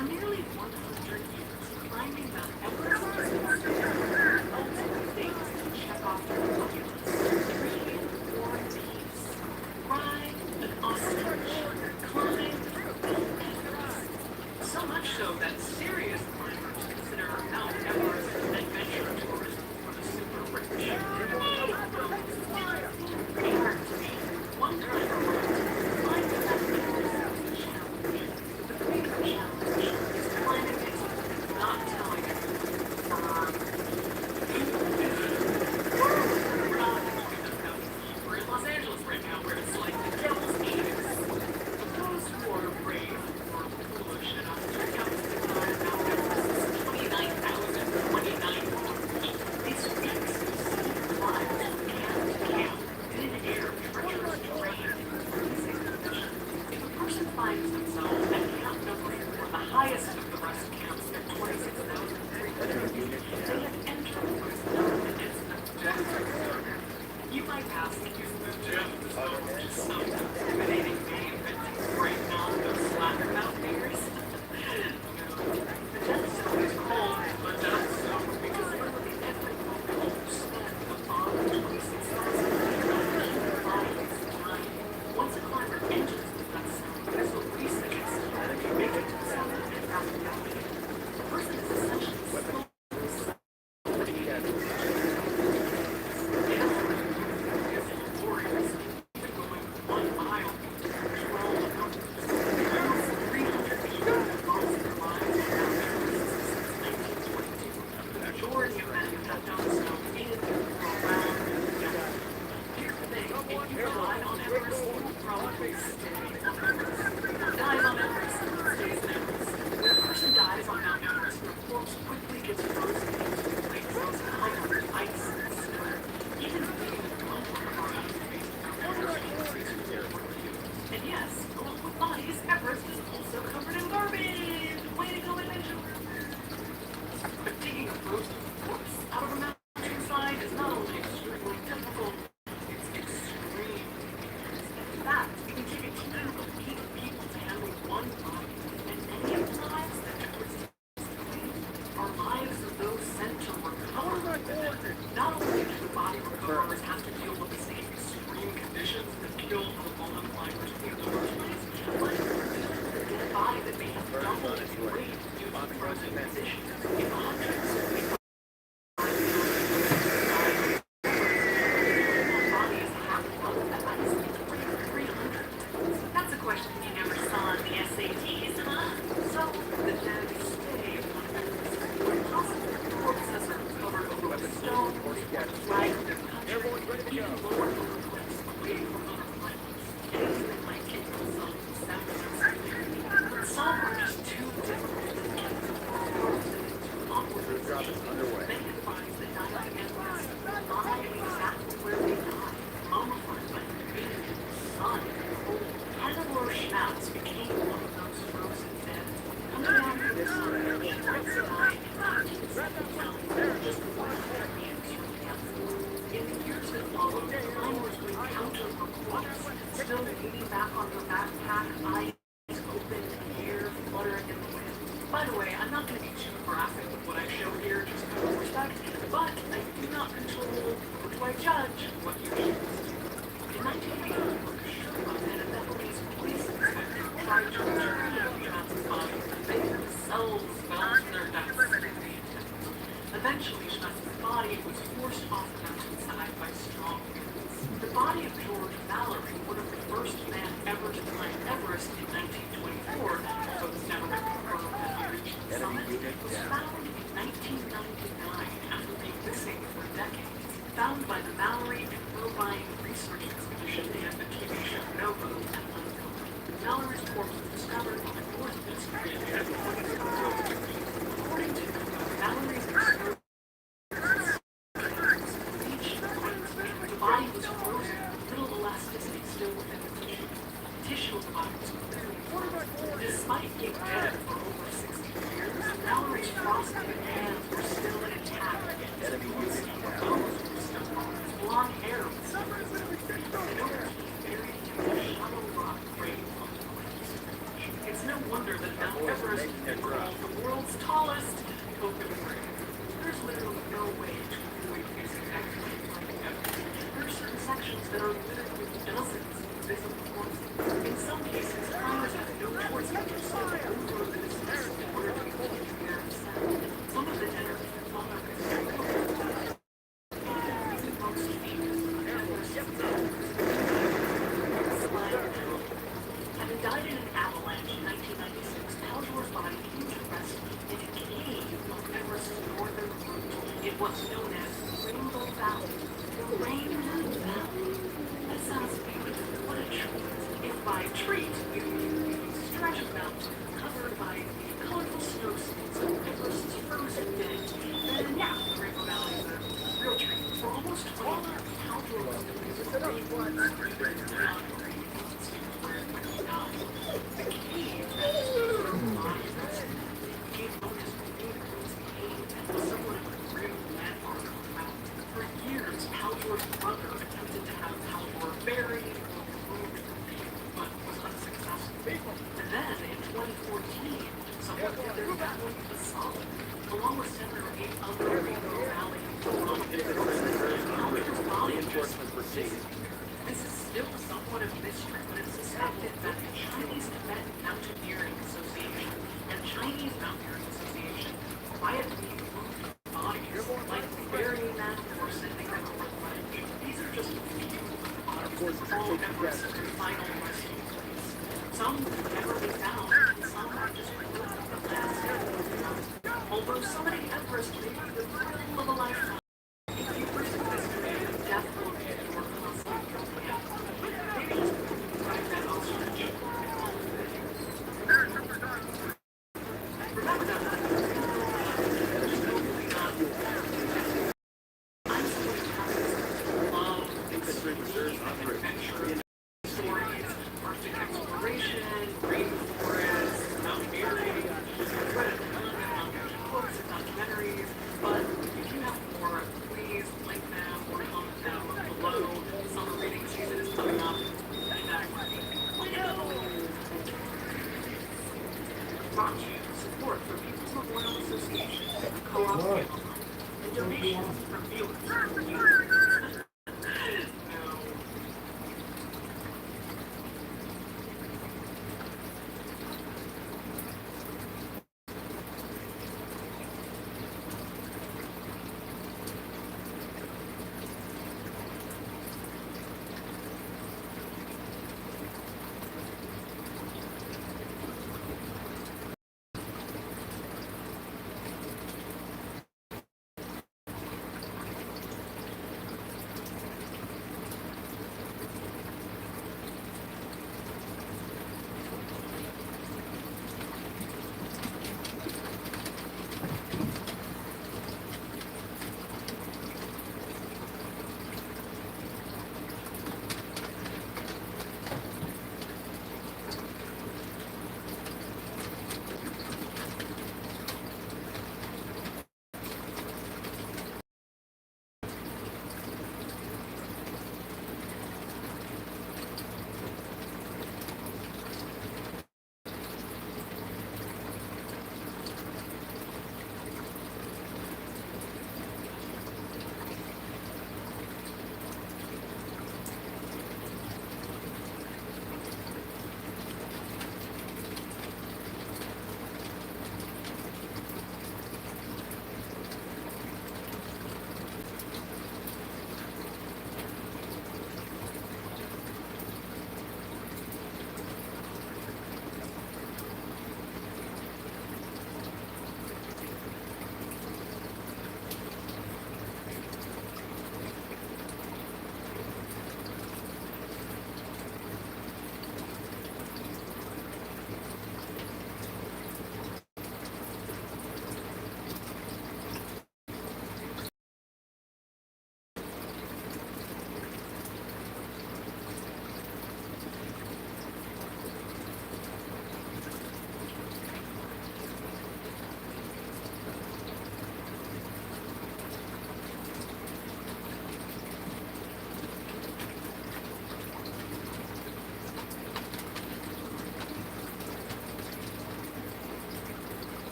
For nearly 100 years, climbing Mount Everest has been considered the ultimate thing to check off your bucket list. Read War and Peace, ride an ostrich, climb Everest. So much so that serious climbers consider Mount Everest adventure tourism for the super rich. One climber wrote, "Climb the Mount Everest challenge. The bigger challenge is climbing it, not telling it. We're in Los Angeles right now, where it's like the devil's anus. For those who are brave or foolish enough to attempt to climb Mount Everest's 29,029 meters, it's weeks of steep climbs from camp to camp, mid-air treacherous terrain, and freezing conditions. If a person finds themselves at camp number 4, the highest of the rest camps at 26,300 meters, they have entered what is known as the death zone. You might ask, is the death zone just some intimidating name that takes right now those slacker mountaineers? No. The death zone is called the death zone because literally every local spent above 26,000 meters time. Once a climber enters the death zone, there's a race against time to make it to the summit and back down again. The person is essentially slowly And yes, along with bodies, Everest is also covered in garbage. Way to go, adventurers! But digging a frozen corpse out of a mountainside is not only extremely difficult, it's extreme. In fact, it can take a team of 8 people to handle one body, and many of the lives that tourists lead are lives of those sent to recover. Not only do the body recoverers have to deal with the same extreme conditions that killed the fallen climbers in the first place, but the dead body that may have doubled its weight due to frozen conditions in the hundreds of people. That's a question you never saw in the SATs, huh? So, the dead stay on Everest. When possible, corpses are covered over with stone or dragged to their country, even lowered over cliffs away from other climbers. Anything that might keep themselves from sounding their some are just too difficult to get frozen into awkward positions. Many of the bodies that died on Everest lie exactly where they died, mummified by the wind, sun, and cold. Hannibal Schnauz became one of those frozen dead. Coming down from this sun, Schnauz died in 1979, just before the European camp. In the years that followed, climbers would encounter her corpse, still leaning back on her backpack, eyes open, hair fluttering in the wind. By the way, I'm not going to be too graphic with what I show here, just out of respect, but I do not control, nor do I judge what you choose to do. In 1981, Sherpa and a Nepalese police inspector tried to retrieve Schnauz's body from the spells to their deaths in the attempt. Eventually, Schmetz's body was forced off the mountainside by strong winds. The body of George Mallory, one of the first men ever to climb Everest in 1924, although it's never been confirmed that he reached the summit, was found in 1999 after being missing for decades. Found by the Mallory and Irvine Research Expedition and the TV show Novo at Lincoln. Mallory's corpse was discovered on the North District at 2016. According to Mallory's expert, the body was frozen, little elasticity still within the tissue. Tissue of the body was clearly frozen. Despite being dead for over 60 years, Mallory's frostbitten hands were still intact. His bones were still on. His blonde hair was still on. And over he buried in a shallow rock grave on the cliffs. It's no wonder that Mount Everest is called the world's tallest open grave. There's literally no way to avoid facing that cliff like Everest. There are certain sections that are littered with dozens of visible corpses. In some cases, climbers have no choice but to step over the distance in order to continue their ascent. Some of the dead are even longer than most having died in an avalanche in 1996, Paljore's body came to rest in a cave on Everest's northern route. It was known as Rainbow Valley. Rainbow Valley. That sounds beautiful. What a treat. If by treat you mean a stretch of mountain covered by the colorful snow scenes of Everest's frozen dead, then yeah, the Rainbow Valley is a real treat. For almost 20 years, Paljor was known as a great town. The cave that his body rested became known as the Rainbow's Cave and was somewhat of a grim landmark on the mountain. For years, Paljor's brother attempted to have Paljor buried or removed from the cave, but was unsuccessful. And then, in 2014, someone gathered Valley Basalt, along with 7 or 8 other Rainbow Valley Paljor's body just disappeared. This is still somewhat of a mystery, but it's suspected that the Chinese Tibetan Mountaineering Association and Chinese Mountaineering Association quietly moved bodies, like burying them or sending them over the ledge. These are just a few of the bodies that all Everest's final resting place. Some will never be found, and some are just removed from the last. Although summiting Everest may be the thrill of a lifetime, if you pursue this demand of death will be your constant companion. Maybe just ride that ostrich and all of it. Remember that there's totally not. I'm somebody who happens to love adventure, stories, Arctic exploration, rainforests, mountaineering. I've read a ton of non-fiction books and documentaries, but if you have more, please link them or comment them below. Summer reading season is coming up, and I brought you support from People's Memorial Association, Co-op Online, and donations from viewers. No.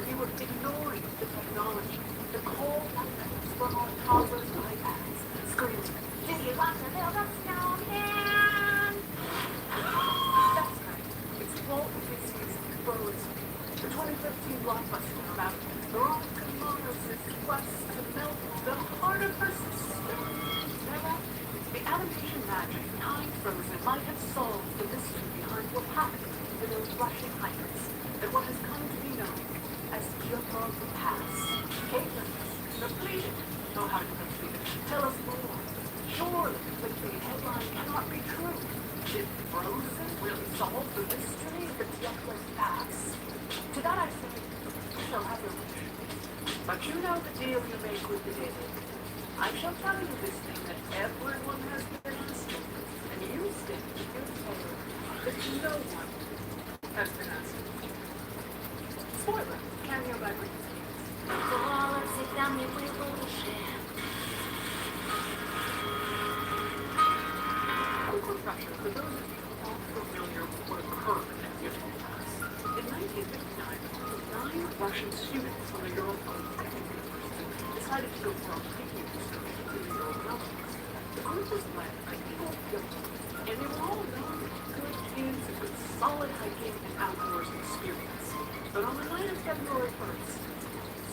we were ignoring the technology. The cold effects from our toddlers' iPads. Screams, Jimmy, lots of build up snowman! That's right. It's Walt Disney's Frozen. The 2015 blockbuster about Veronica Mars' quest to melt the heart of her sister. Remember? The animation magic behind Frozen might have solved the mystery behind what happened to those Russian hikers and what has come to be known as Kyoto Pass. Caitlin, the pleading, know how to complete it. Tell us more. Surely the clickbait headline cannot be true. Did Frozen really solve the mystery of the Kyoto Pass? To that I say, you shall have your wish. But you know the deal you make with the devil. I shall tell you this thing that everyone has been asking, and you stick to your tail that no one has been asking. Spoiler, cameo by Britney Spears. всегда мне было по душе. Quick refresher for those of you who aren't familiar with what occurred at Kyoto Pass. In 1959, 9 Russian students from the Eurofund Technical University decided to go for a hiking excursion to the Ural Mountains. The group was led by Igor Fyodorov, and they were all known as good kids with solid hiking and outdoors experience. But on the night of February 1st,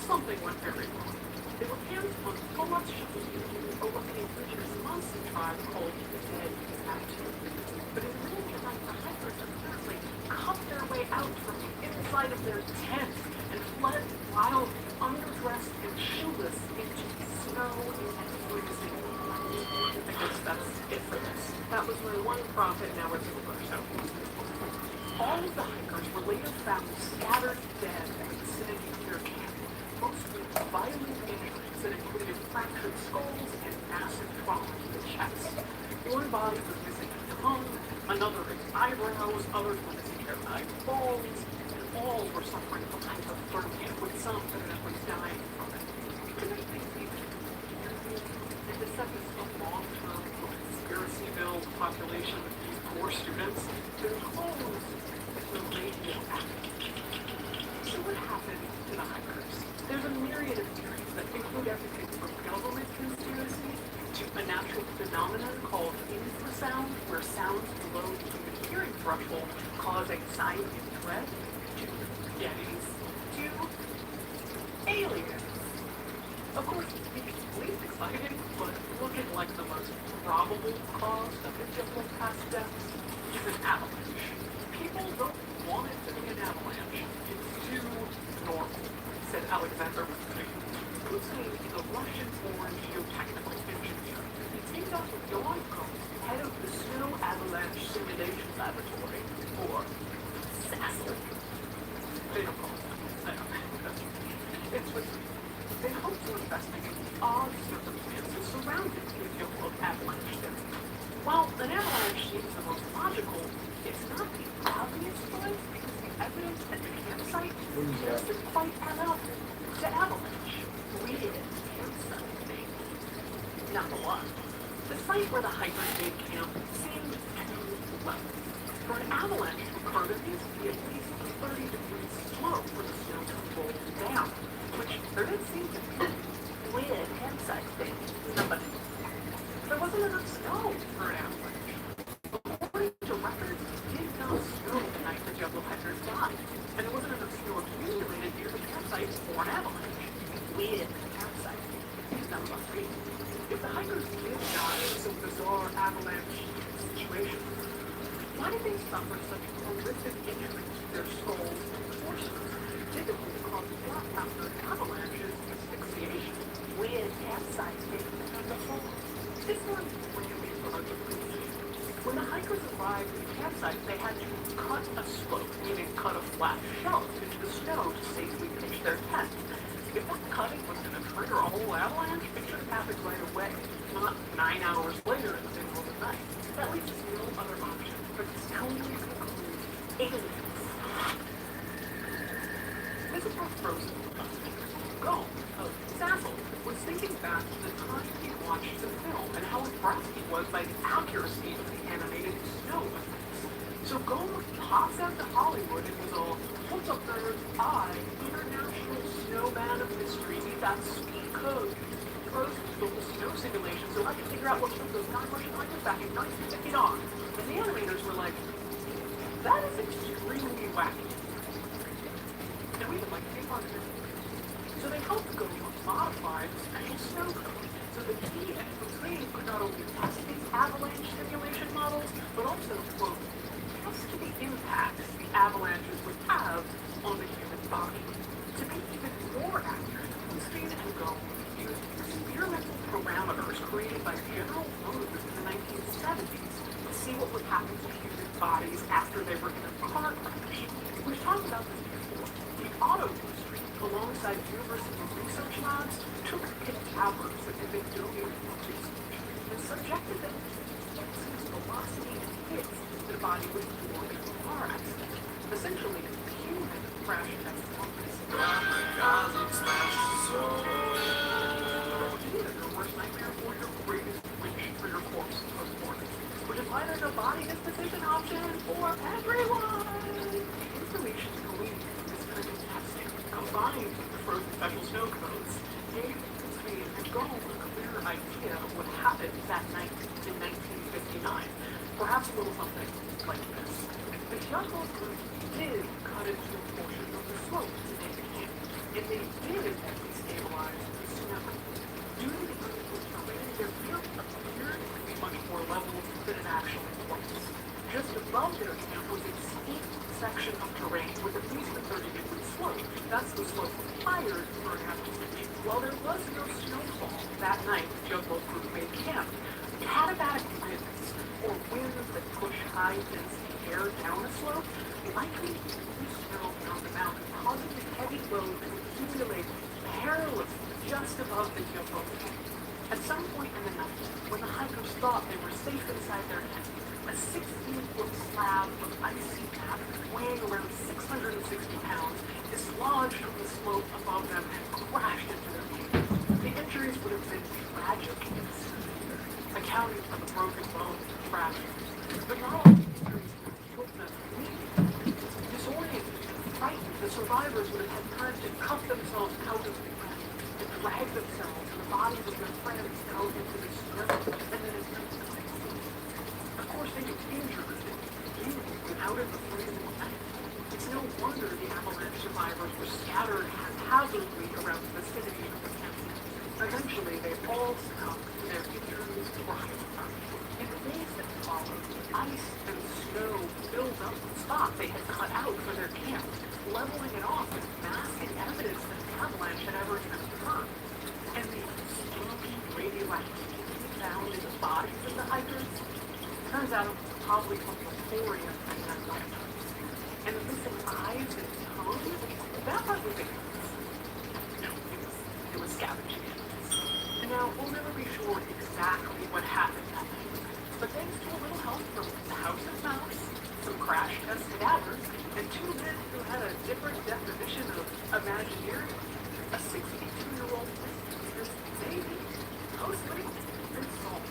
something went very wrong. They were camped on Polotchki, overlooking Richard's mountain tribe called the Dead Statue. But in the middle of the night, the hikers apparently cut their way out from the inside of their tent and fled wildly, underdressed and shoeless into snow and freezing rain. I guess that's it for this. That was my one profit, now it's over, so. All of the hikers were later found scattered dead at the vicinity of their camp, mostly violent injuries that included fractured skulls and massive trauma to the chest. One body was missing a tongue, another its eyebrows, others were missing their eyeballs, and all were suffering from hypothermia, with some evidently dying from it. To make things even weirder, and to set this a long-term conspiracy-built population of these poor students, their clothes were radioactive. So what happened to the hikers? There's a myriad of theories that include everything from government conspiracy to a natural phenomenon called infrasound, where sounds below the human hearing threshold cause anxiety and dread, to yetis, to aliens. Of course, the least exciting, but looking like the most probable cause of the Kyoto Pass deaths is an avalanche. People don't want it to be an avalanche. It's too normal, said Alexander Lutsen. Lutsen is a Russian-born geotechnical engineer. He teamed up with Johan Combs, head of the Snow Avalanche Simulation Laboratory, or SASL. They don't call it that. I don't know. It's with they hope to investigate the odd circumstances surrounding the Kyoto avalanche theory. While an avalanche seems the most logical, it's not the obvious choice because the evidence at the campsite doesn't quite add up to avalanche. Weird campsite thing. Number one, the site where the hikers made camp seemed too low. For an avalanche to occur, there needs to be at least 30 degrees slope for the snow to roll down, which there didn't seem to be. Weird campsite thing. Number two, there wasn't enough snow for an avalanche. According to records, it did not snow the night the jungle hikers died, and there wasn't enough snow accumulated near the campsite for an avalanche. Weird campsite. Number three, if the hikers did die in some bizarre avalanche situation, why did they suffer such horrific injuries to their skulls and torsos, typically caused death after avalanches and asphyxiation? Weird campsite thing. Number four, this one really hard to believe. When the hikers arrived at the campsite, they had to cut a slope, meaning cut a flat shelf into the snow to safely pitch their tent. If that cutting was going to trigger a whole avalanche, it should have happened right away, not 9 hours later in the middle of the night. That leaves us no other option but to soundly conclude aliens. This is where Frozen Go of Sassel was thinking back to the time he watched the film and how impressed he was by the accuracy of the animated snow effects. So Gomer pops out to Hollywood and was all, what's up there? International that speed code. The pros built a snow simulation so I could figure out what took those 9 Russian hikers back in 1959. And the animators were like, that is extremely wacky. And we would like to be part of it. So they helped go modify the special snow code. So the key and Ukraine could not only test these avalanche simulation models, but also, quote, test the impacts the avalanches would have on the human body. To be even more accurate, Speed and Go used experimental parameters created by General Motors in the 1970s to see what would happen to human bodies after they were in a car crash. We've talked about this before. The auto industry, alongside university research labs, took cadavers that had been donated for research and subjected them to the velocity and hits the body would form in a car accident. Essentially, human crash test dummies. Either your worst nightmare or your greatest wish for your corpse post-mortem, which is why there's a body disposition option for everyone. Information gleaned from this kind of testing, combined with the frozen special snow codes, gave Speed and Go a clear idea of what happened that night in 1959. Perhaps a little something like this. The Juggle group did cut into a portion of the slope to make a camp, and they did destabilize the snow. Due to the unequal terrain, their camp appeared to be much more level than it actually was. Just above their camp was a steep section of terrain with at least a 30-degree slope. That's the slope required for an ambush. While there was no snowfall that night, the Juggle group made camp. Katabatic winds, or winds that push high-density air down the slope, likely reduce snow down the mountain, causing the heavy load to accumulate perilously just above the Juggle camp. At some point in the night, when the hikers thought they were safe inside their tent, a 16-foot slab of icy matter weighing around 660 pounds dislodged from the slope above them and crashed into their camp. The injuries would have been tragic in the accounting for the broken bones and fractures. But not all the injuries killed them immediately. Disoriented and frightened, the survivors would have had time to cut themselves out of the ground and drag themselves and the bodies of their friends out into the snow, and then it's of course, they get injured and bleeding out in the freezing night. It's no wonder the avalanche survivors were scattered haphazardly around the vicinity of the camp. Eventually, they all succumbed to their injuries or hypothermia. In the days that followed, ice and snow filled up the spot they had cut out for their camp, leveling it off and masking evidence that the avalanche had ever even occurred. And the spooky radioactivity found in the bodies of the hikers turns out it was probably from the thorium and their lifetimes. And the missing eyes and toes, that part was ignorance. No, it was scavenging. Now, we'll never be sure exactly what happened that night, but thanks to a little help from the House of Mouse, some crash test cadavers, and 2 men who had a different definition of Imagineering, a 62-year-old baby, mostly, been solved.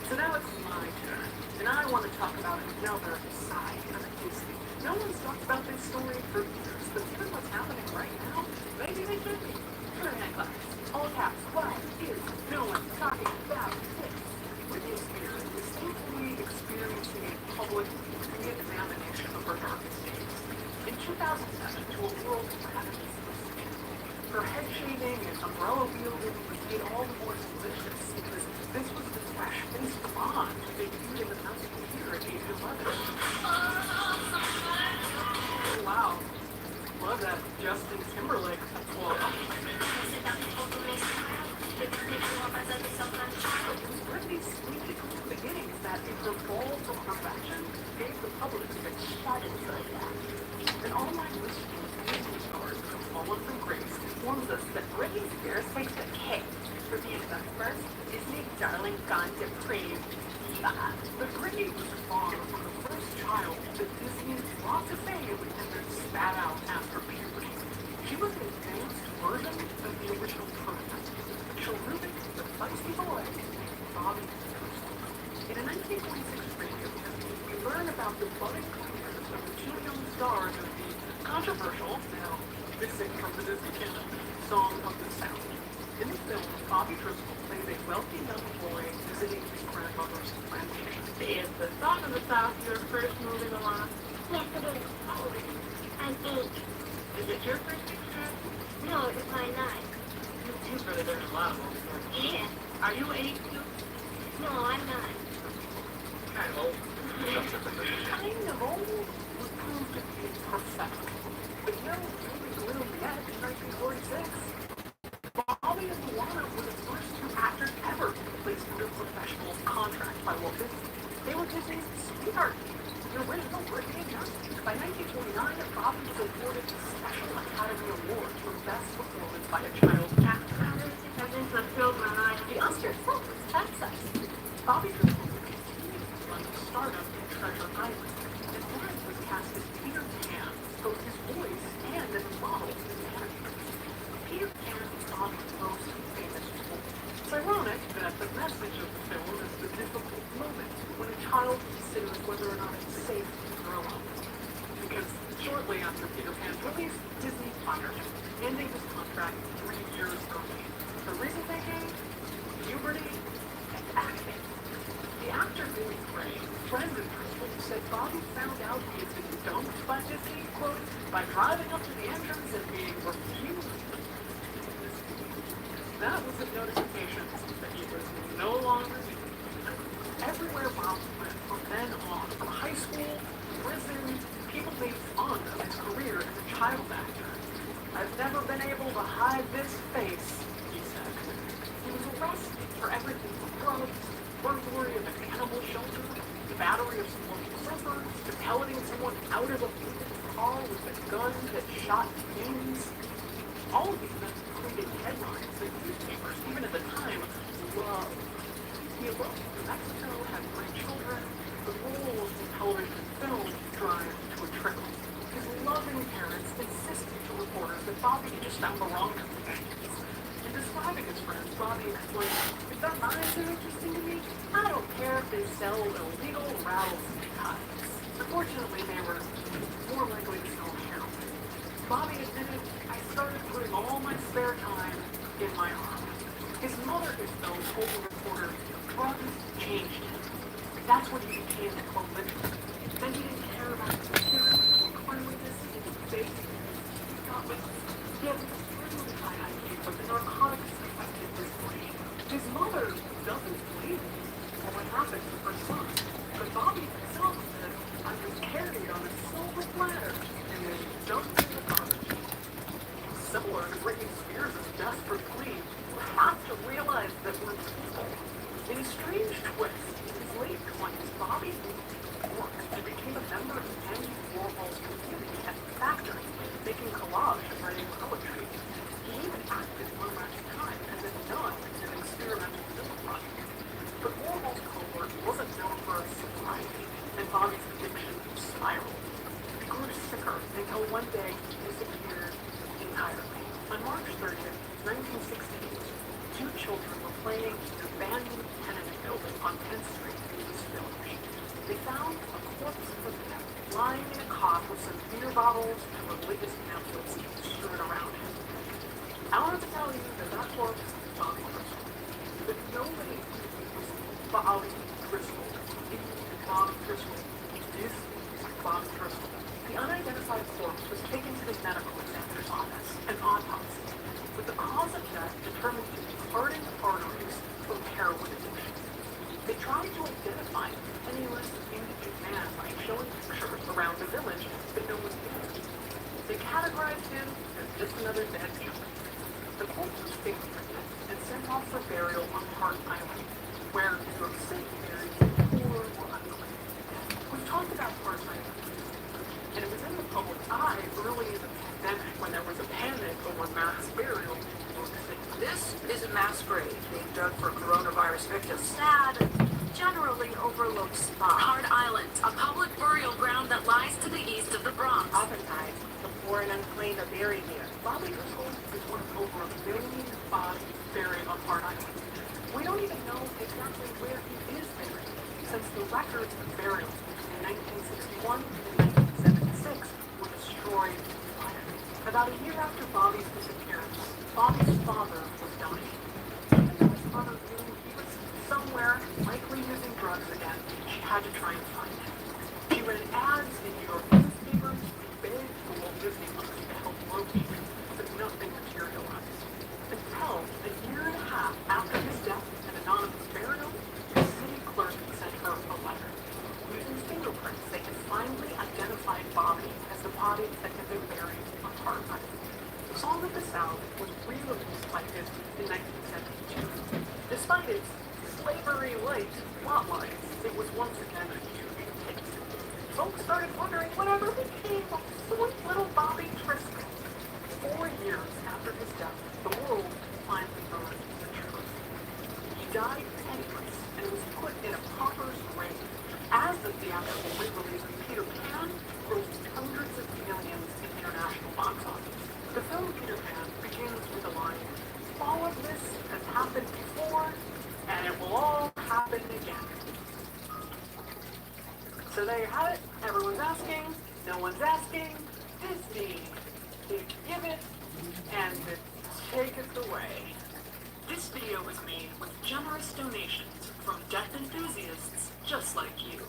So now it's my turn, and I want to talk about another side of Disney. No one's talked about this story for years, but given what's happening right now, maybe they should be. Internet class. All caps, why is no one talking about this? Britney Spears is thankfully experiencing a public re-examination of her darkest days. In 2007, to a world of ravaged scandal, her head shaving and umbrella wielding was made all the more delicious because this was the fresh-faced blonde who debuted in the musical year at age 11. Oh, wow. Love that Justin Timberlake quote. Britney's sweet beginning is that in her fall from perfection gave the public a shadow like that. An online listing of Disney stars who have fallen from grace informs us that Britney Spears takes the cake for being the first Disney darling gone depraved diva. But Britney was far from the first child that Disney brought to fame and then spat out after puberty. She was an advanced version of the original prototype. Cherubic, the feisty boy, Bobby Kirsten. In a 1946 radio interview, we learn about the budding careers of the 2 young stars of the controversial, now missing from the Disney Channel, Song of the South. film, Bobby Driscoll plays a wealthy young boy visiting his grandmother's plantation. Is the Son of the South your first movie, Alana? Yes, it is. How old are you? I'm 8. Is it your first picture? No, it's my 9. You've really done a lot of movies. Yeah. Are you 8 too? No, I'm 9. Kind of old. Kind of old was proved to be perfect. But no movie little yet in 1946. Bobby and Luana were the first 2 actors ever placed under professional contract by Walt Disney. They were Disney's sweetheart. The original Brittany and Justin. By 1949, Bobby was awarded the Special Academy Award for Best Performance by a Child Actor. Since the film when I The Oscar itself was Texas. Bobby Driscoll continued to run stardom in Treasure Island, and Lawrence was cast as Peter Pan, both his voice and as a model in the character. Peter Pan is Bobby's most famous role. It's ironic that the message of the film is the difficult moment when a child considers whether or not it's safe to grow up. Because shortly after Peter Pan's release, Disney fired him, ending his contract 3 years early. The reason they gave? Puberty and acting. The actor Billy Gray, friend of Driscoll, said Bobby found out he had been dumped by Disney, quote, by driving up to the entrance and being refused. That was a notification that he was no longer needed. Everywhere Bobby went from then on, from high school, prison, people made fun of his career as a child actor. I've never been able to hide this face, he said. He was arrested for everything from drugs, burglary of an animal shelter, the battery of some local surfers, to pelleting someone out of a moving car with a gun that shot teens. All of these events created headlines that newspapers, even at the time, loved. He eloped to Mexico, had 3 children. The roles in television and film drive to a trickle. His loving parents insisted to reporters that Bobby just found the wrong companions. In describing his friends, Bobby explained, "If their minds are interesting to me, I don't care if they sell illegal rattlesnakes." Unfortunately, they were more likely to sell heroin. Bobby admitted, "I started putting all my spare time in my arm." His mother, Isabel, told the reporter, "Drugs changed him. That's when he became a prolific. Then he didn't care about his appearance or cleanliness, his face. He thought with he had an extremely high IQ, but the narcotics affected his brain." His mother doesn't blame him for what happened to her son. But Bobby himself said, "I was carried on a silver platter and then dumped in the garbage." Similar to Britney Spears' desperate plea, you have to realize that we're people. In a strange twist, in his late 20s, Bobby moved to New York and became a member of Andy Warhol's community at the factory, making collage and writing poetry. He even acted one last time as a nun in an experimental film project. But Warhol's cohort wasn't known for his sobriety, and Bobby's addiction spiraled. He grew sicker until one day he disappeared entirely. On March 30th, 1968, 2 children were playing in an abandoned tenement building on 10th Street in East Village. They found a corpse of a man lying in a cot with some beer bottles and religious pamphlets strewn around him. I want to tell you that that corpse is Bobby Driscoll. But nobody was Bobby Driscoll. It was Bobby Driscoll. This is Bobby Driscoll. The unidentified corpse was taken to the medical examiner's office, an autopsy, with the cause of death determined to be clotting arteries from heroin addiction. They tried to identify the penniless, indigent man by showing pictures around the village, but no one did. They categorized him as just another dead junkie. The corpse was fingerprinted and sent off for burial on Hart Island, where New York City buried poor or unclaimed. We've talked about Hart Island, and it was in the public eye early in the pandemic when there was a panic over mass burial in New York City. This is a mass grave being dug for coronavirus victims. sad, generally overlooked spot. Hart Island, a public burial ground that lies to the east of the Bronx. Oftentimes, the poor and unclean are buried here. Bobby Driscoll is one of over 1 million bodies buried on Hart Island. We don't even know exactly where he is buried, since the records of burials between 1961 and 1976 were destroyed by fire. About a year after Bobby's disappearance, Bobby's father was dying. Even though his mother knew he was somewhere, likely using drugs again, she had to try and find him. She ran ads in New York newspapers and begged for Walt Disney World to help locate him, but nothing materialized. Until a year and a half after his death, an anonymous burial, the city clerk sent her a letter. Using fingerprints, they had finally identified Bobby as the body that had been buried on Harvard. The Song of the South was re-released by Disney in 1972. Despite its slavery-like plotline, it was once again a huge hit. Folks started wondering whatever became of sweet little Bobby Driscoll. 4 years after his death, the world finally learned the truth. He died penniless and was put in a pauper's grave. As the theatrical re-release of Peter Pan grossed hundreds of millions in international box office, the film Peter Pan begins with the line, "All of this has happened before, and it will all happen again." So there you have it. Everyone's asking, no one's asking. Disney, to give it and to take it away. This video was made with generous donations from death enthusiasts just like you.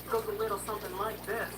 Goes a little something like this.